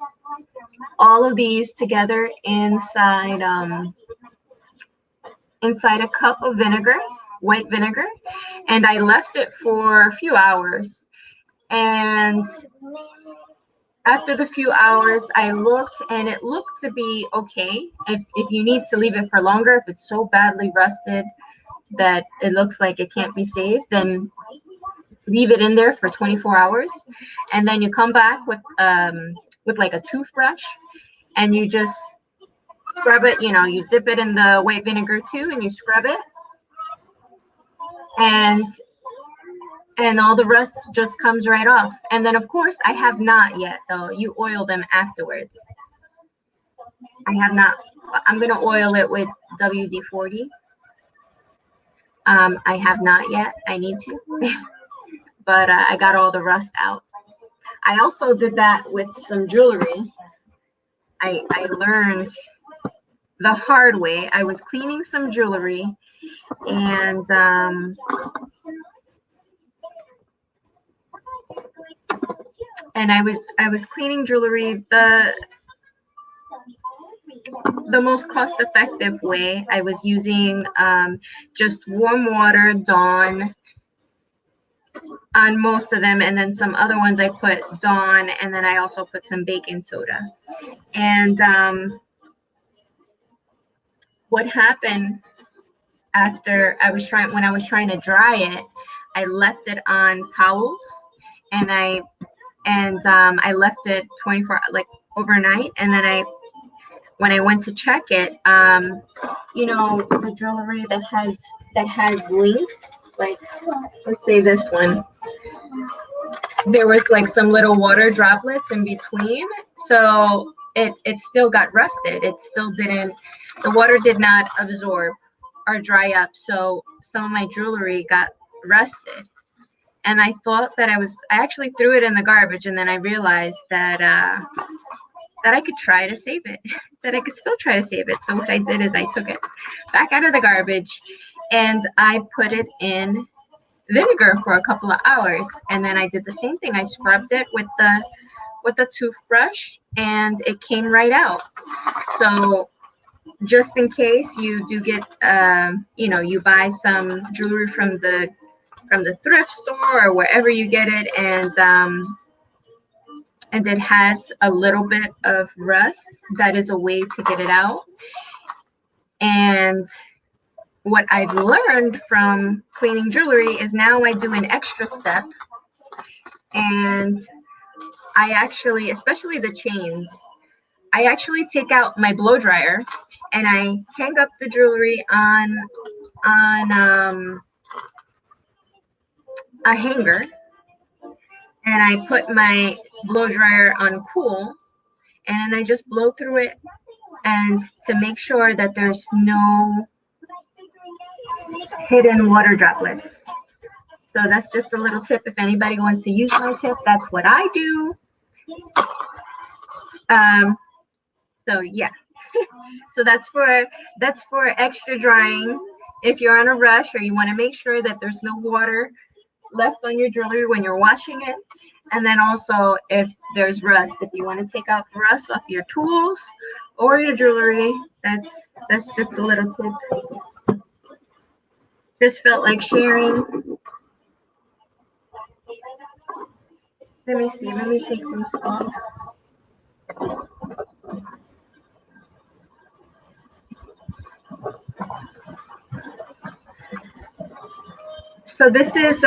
S1: all of these together inside inside a cup of vinegar, white vinegar, and I left it for a few hours. And after the few hours, I looked, and it looked to be okay. If you need to leave it for longer, if it's so badly rusted that it looks like it can't be saved, then leave it in there for 24 hours. And then you come back with like a toothbrush, and you just scrub it. You know, you dip it in the white vinegar too, and you scrub it. And all the rust just comes right off. And then, of course, I have not yet, though. You oil them afterwards. I have not. I'm going to oil it with WD-40. I have not yet. I need to. But I got all the rust out. I also did that with some jewelry. I learned the hard way. I was cleaning some jewelry, and I was cleaning jewelry the most cost-effective way. I was using just warm water, Dawn, on most of them, and then some other ones I put Dawn, and then I also put some baking soda. And what happened after when I was trying to dry it, I left it on towels, and I left it 24, like overnight, and then when I went to check it, you know, the jewelry that has links, like let's say this one, there was like some little water droplets in between, so it still got rusted. It still didn't, the water did not absorb or dry up, so some of my jewelry got rusted. And I thought that I actually threw it in the garbage, and then I realized that I could try to save it, that I could still try to save it. So what I did is I took it back out of the garbage, and I put it in vinegar for a couple of hours, and then I did the same thing. I scrubbed it with the toothbrush, and it came right out. So just in case you do get, you know, you buy some jewelry from the thrift store or wherever you get it, and it has a little bit of rust, that is a way to get it out. And what I've learned from cleaning jewelry is now I do an extra step, and I actually, especially the chains, I actually take out my blow dryer and I hang up the jewelry on a hanger, and I put my blow dryer on cool, and I just blow through it, and to make sure that there's no hidden water droplets. So that's just a little tip. If anybody wants to use my tip, that's what I do. So yeah. So that's for extra drying. If you're on a rush or you want to make sure that there's no water left on your jewelry when you're washing it. And then also if there's rust, if you want to take out the rust off your tools or your jewelry, that's just a little tip. Just felt like sharing. Let me see, let me take this off. So this is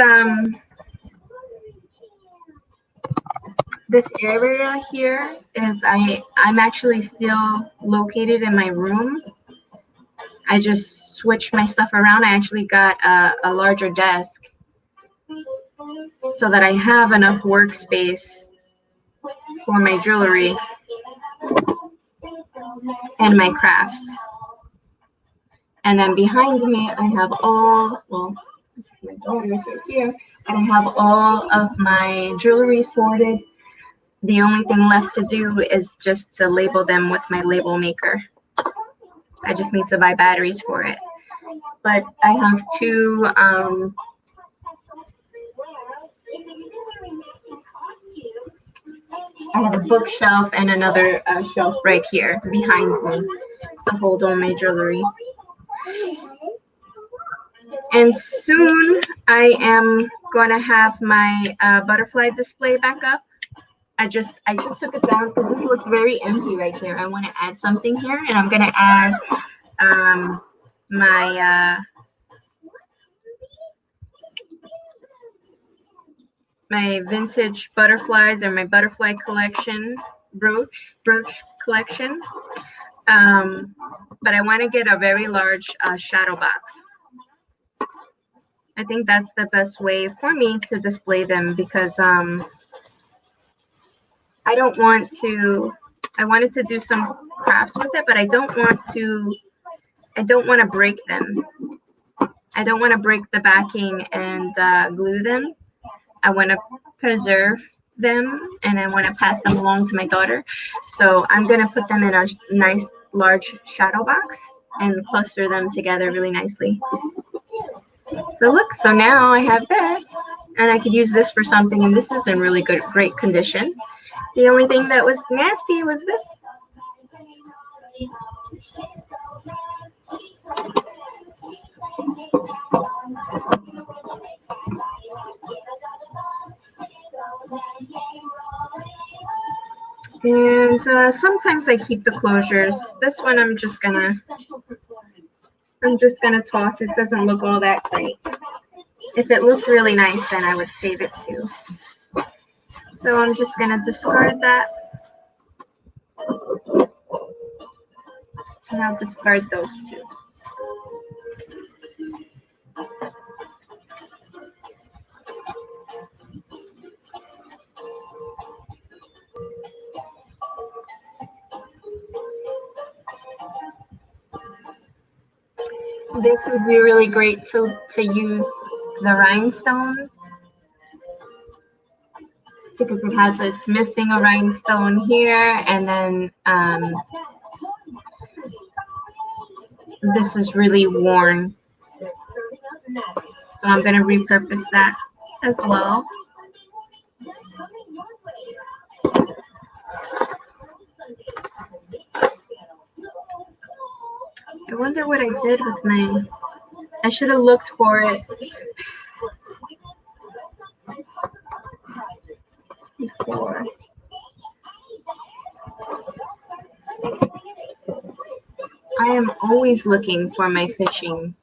S1: this area here is I'm actually still located in my room. I just switched my stuff around. I actually got a larger desk so that I have enough workspace for my jewelry and my crafts. And then behind me, I have all, well, my daughter's right here. And I have all of my jewelry sorted. The only thing left to do is just to label them with my label maker. I just need to buy batteries for it. But I have two I have a bookshelf and another shelf right here behind me to hold all my jewelry. And soon I am going to have my butterfly display back up. I just took it down because this looks very empty right here. I want to add something here, and I'm going to add my vintage butterflies, or my butterfly collection brooch collection. But I want to get a very large shadow box. I think that's the best way for me to display them, because I don't want to. I wanted to do some crafts with it, but I don't want to break them. I don't want to break the backing and glue them. I want to preserve them, and I want to pass them along to my daughter. So I'm going to put them in a nice large shadow box and cluster them together really nicely. So look, so now I have this, and I could use this for something, and this is in really great condition. The only thing that was nasty was this. And sometimes I keep the closures. This one I'm just gonna toss. It doesn't look all that great. If it looked really nice, then I would save it too. So I'm just gonna discard that. And I'll discard those two. This would be really great to use the rhinestones, because it's missing a rhinestone here, and then this is really worn. So I'm going to repurpose that as well. I wonder what I did with my, I should have looked for it before. I am always looking for my fishing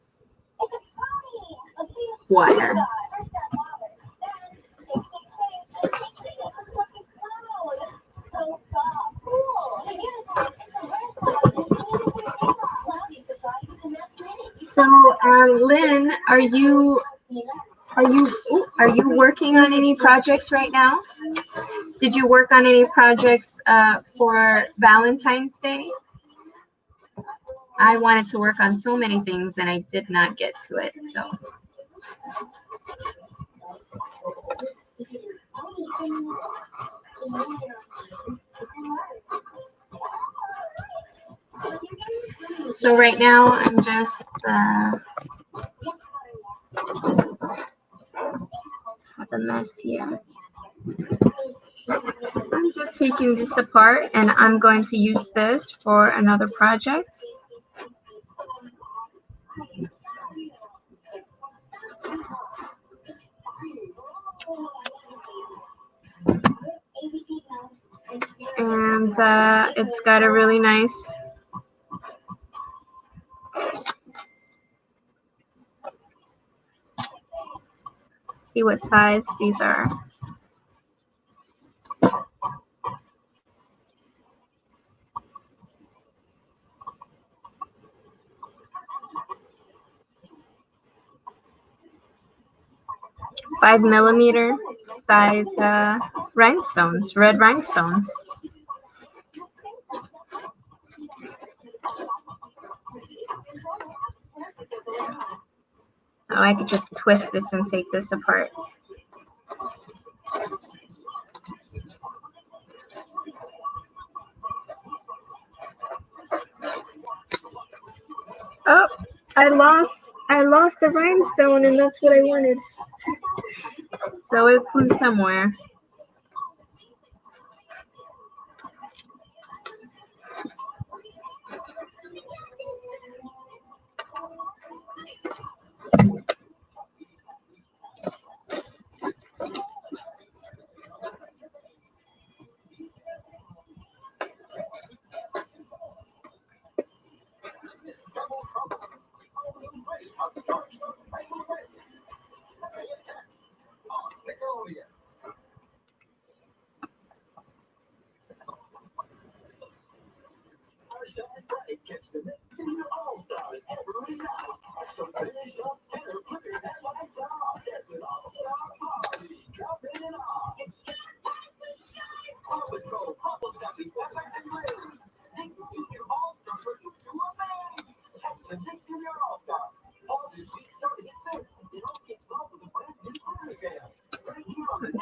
S1: wire. So, Lynn, are you working on any projects right now? Did you work on any projects for Valentine's Day? I wanted to work on so many things and I did not get to it. So. So right now I'm just the mess here. I'm just taking this apart and I'm going to use this for another project. And it's got a really nice see what size these are. $5mm size rhinestones, red rhinestones. Oh, I could just twist this and take this apart. I lost the rhinestone, and that's what I wanted. So it flew somewhere.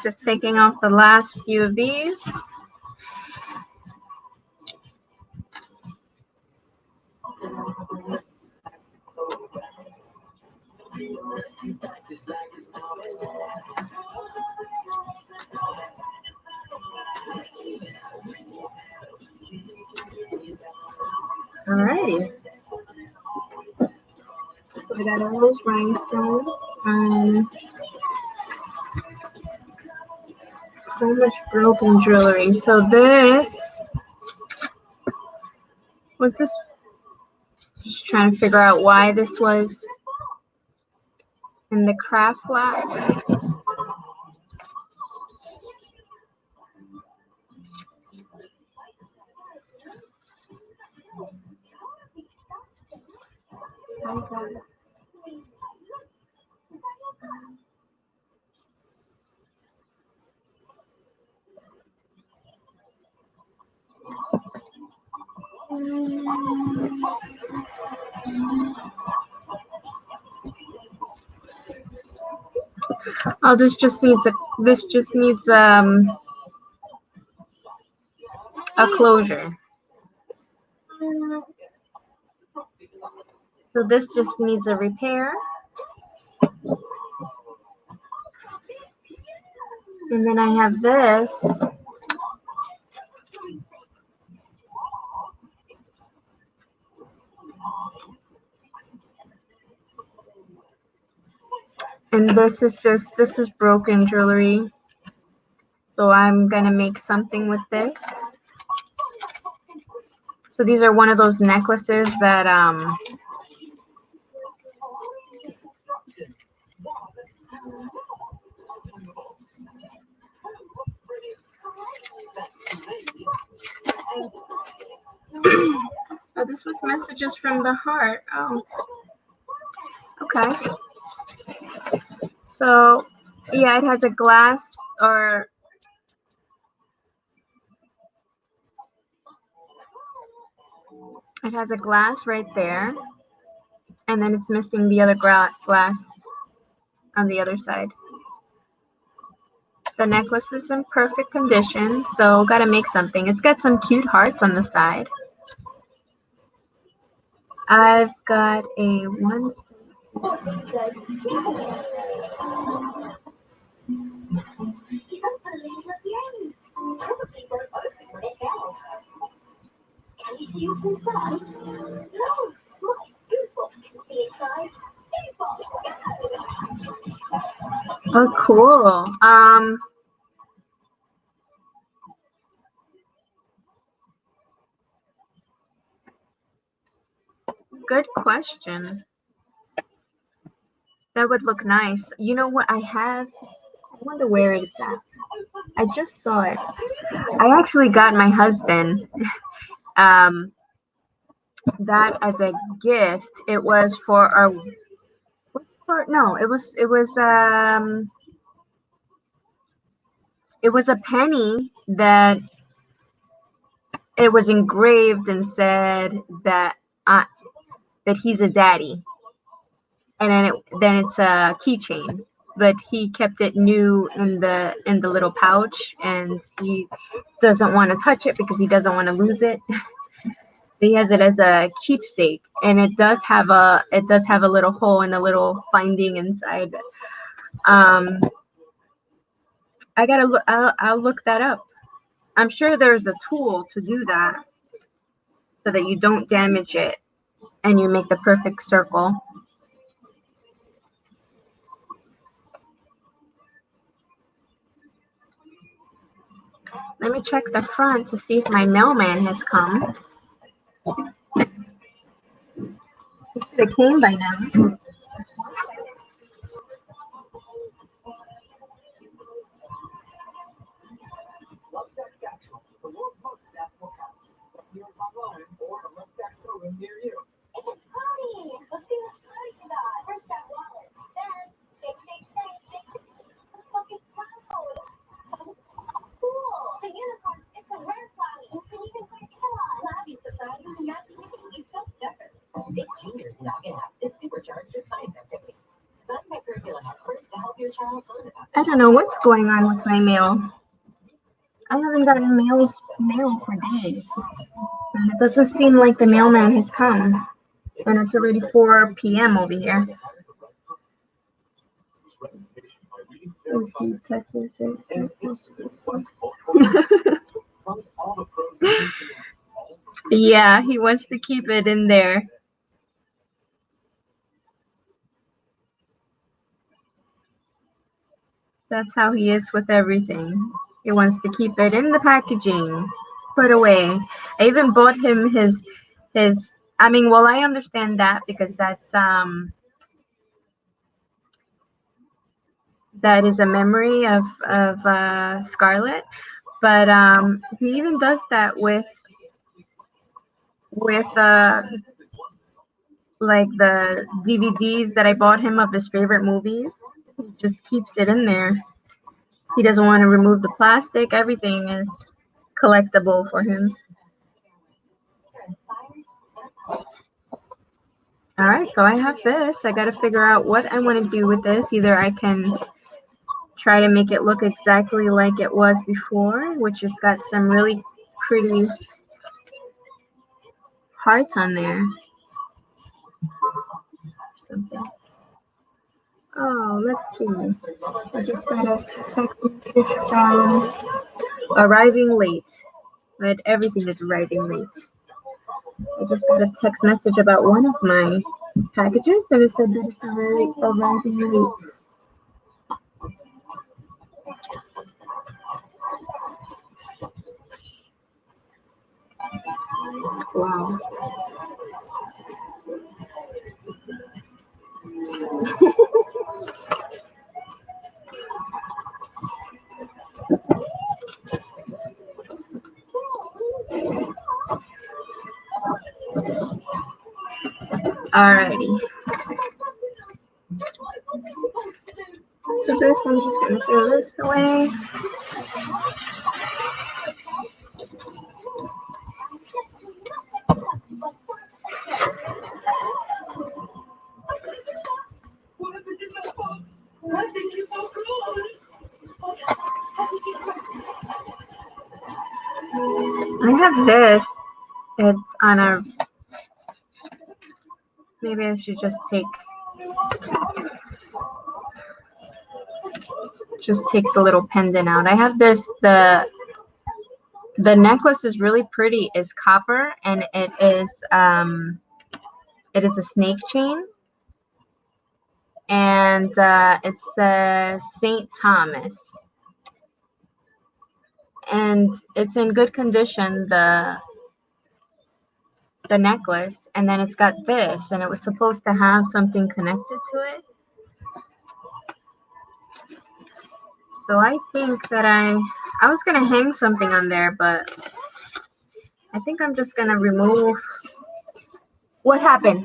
S1: Just taking off the last few of these. Alrighty. So I got all those rhinestones. So much broken jewelry. So this was this. Just trying to figure out why this was in the craft flat. Oh, this just needs a closure. So this just needs a repair. And then I have this. And this is broken jewelry. So I'm gonna make something with this. So these are one of those necklaces that oh, this was messages from the heart. Oh, okay. So yeah, it has a glass or it has a glass right there, and then it's missing the other glass on the other side. The necklace is in perfect condition, so gotta make something. It's got some cute hearts on the side. I've got a one.
S3: Can you see what's inside? No, it's not beautiful. See inside?
S1: Oh, cool. Good question. That would look nice. You know what I have? I wonder where it's at. I just saw it. I actually got my husband that as a gift. It was for our no, it was a penny that it was engraved and said that that he's a daddy, and then it's a keychain, but he kept it new in the little pouch, and he doesn't want to touch it because he doesn't want to lose it. He has it as a keepsake, and it does have a little hole and a little finding inside. I gotta look. I'll look that up. I'm sure there's a tool to do that so that you don't damage it and you make the perfect circle. Let me check the front to see if my mailman has come. He should have came by now.
S5: Lovesac Satchel, the world's most adaptable couch. Some viewers online or a Lovesac showroom near you.
S3: It's a party! Let's do this party tonight. First that water, then shake, shake, shake, shake. The fucking crowd. Cool. The unicorn, it's a rare cloudy. You can even put a tail on. Cloudy surprises and matching minis. It's so different.
S6: Big Junior's Noggin app is supercharged with science activities. Designed by curriculum experts to help your child learn about
S1: I don't know what's going on with my mail. I haven't gotten mail for days. And it doesn't seem like the mailman has come. And it's already 4 p.m. over here. If he touches it. Yeah, he wants to keep it in there. That's how he is with everything. He wants to keep it in the packaging, put away. I even bought him his. I mean, well, I understand that because that is a memory of Scarlett. But he even does that with like the DVDs that I bought him of his favorite movies. He just keeps it in there. He doesn't want to remove the plastic. Everything is collectible for him. All right, so I have this. I got to figure out what I want to do with this. Either I can try to make it look exactly like it was before, which has got some really pretty hearts on there. Something. Oh, let's see. I just got a text message from arriving late. Right, everything is arriving late. I just got a text message about one of my packages, and it said that it's arriving late. Wow. Alrighty. So this, I'm just gonna throw this away. I have this. It's on a. Maybe I should just take the little pendant out. I have this. The necklace is really pretty. It's copper, and it is a snake chain, and it's St. Thomas, and it's in good condition. The necklace, and then it's got this, and it was supposed to have something connected to it. So I think that I was gonna hang something on there, but I think I'm just gonna remove. What happened?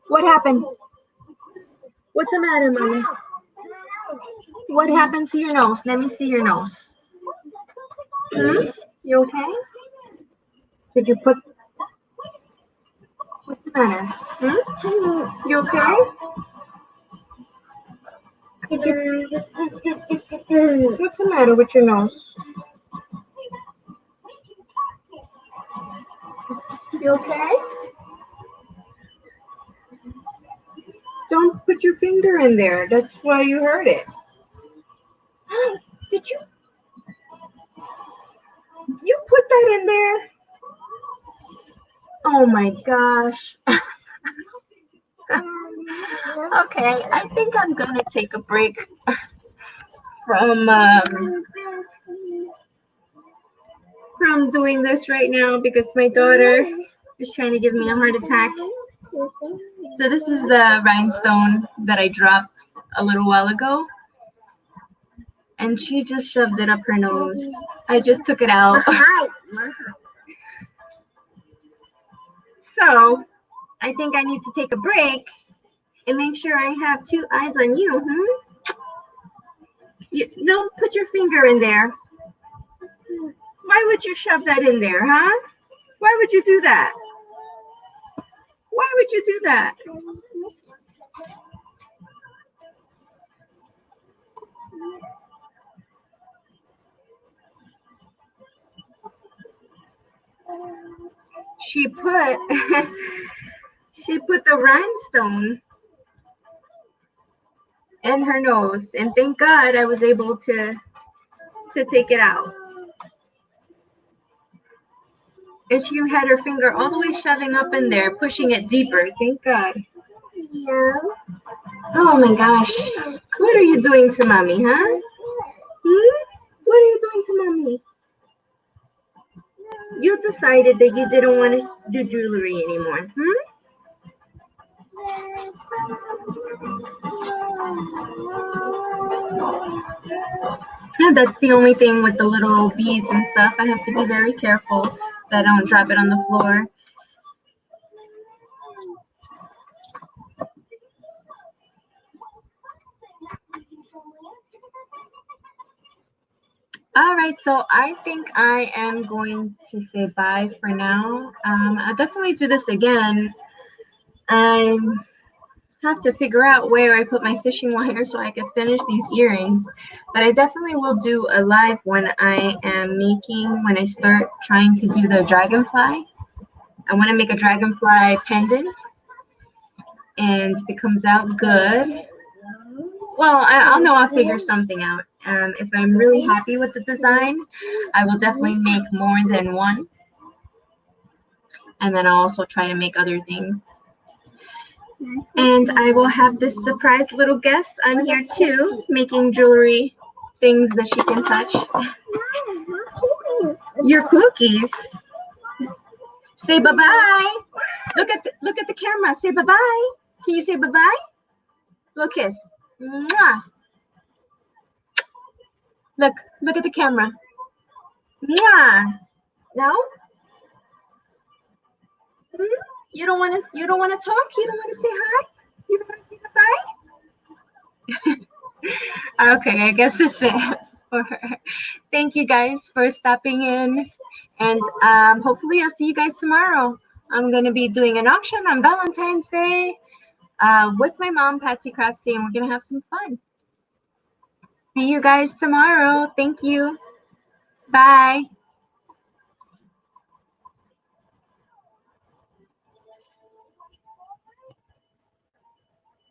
S1: What happened? What's the matter, Mommy? What happened to your nose? Let me see your nose. You okay? Did you put? What's the matter? You okay? What's the matter with your nose? You okay? Don't put your finger in there. That's why you hurt it. Did you? You put that in there? Oh my gosh. Okay, I think I'm gonna take a break from doing this right now because my daughter is trying to give me a heart attack. So this is the rhinestone that I dropped a little while ago. And she just shoved it up her nose. I just took it out. So I think I need to take a break and make sure I have 2 eyes on you. No, put your finger in there. Why would you shove that in there, huh? Why would you do that? Why would you do that? She put she put the rhinestone in her nose, and thank God I was able to take it out. And she had her finger all the way shoving up in there, pushing it deeper. Thank God.
S3: Yeah.
S1: Oh my gosh. What are you doing to mommy, huh? What are you doing to mommy? You decided that you didn't want to do jewelry anymore, Yeah, that's the only thing with the little beads and stuff. I have to be very careful that I don't drop it on the floor. All right, so I think I am going to say bye for now. I'll definitely do this again. I have to figure out where I put my fishing wire so I can finish these earrings. But I definitely will do a live when I start trying to do the dragonfly. I want to make a dragonfly pendant. And if it comes out good, well, I'll know I'll figure something out. If I'm really happy with the design, I will definitely make more than one. And then I'll also try to make other things. And I will have this surprise little guest on here too, making jewelry things that she can touch. Your cookies. Say bye-bye. Look at the camera. Say bye-bye. Can you say bye-bye? Little kiss. Mwah. Look at the camera. Mwah. No? You don't want to talk? You don't want to say hi? You don't want to say goodbye? Okay, I guess that's it for her. Thank you guys for stopping in. And hopefully I'll see you guys tomorrow. I'm going to be doing an auction on Valentine's Day with my mom, Patsy Craftsy, and we're going to have some fun. See you guys tomorrow. Thank you. Bye.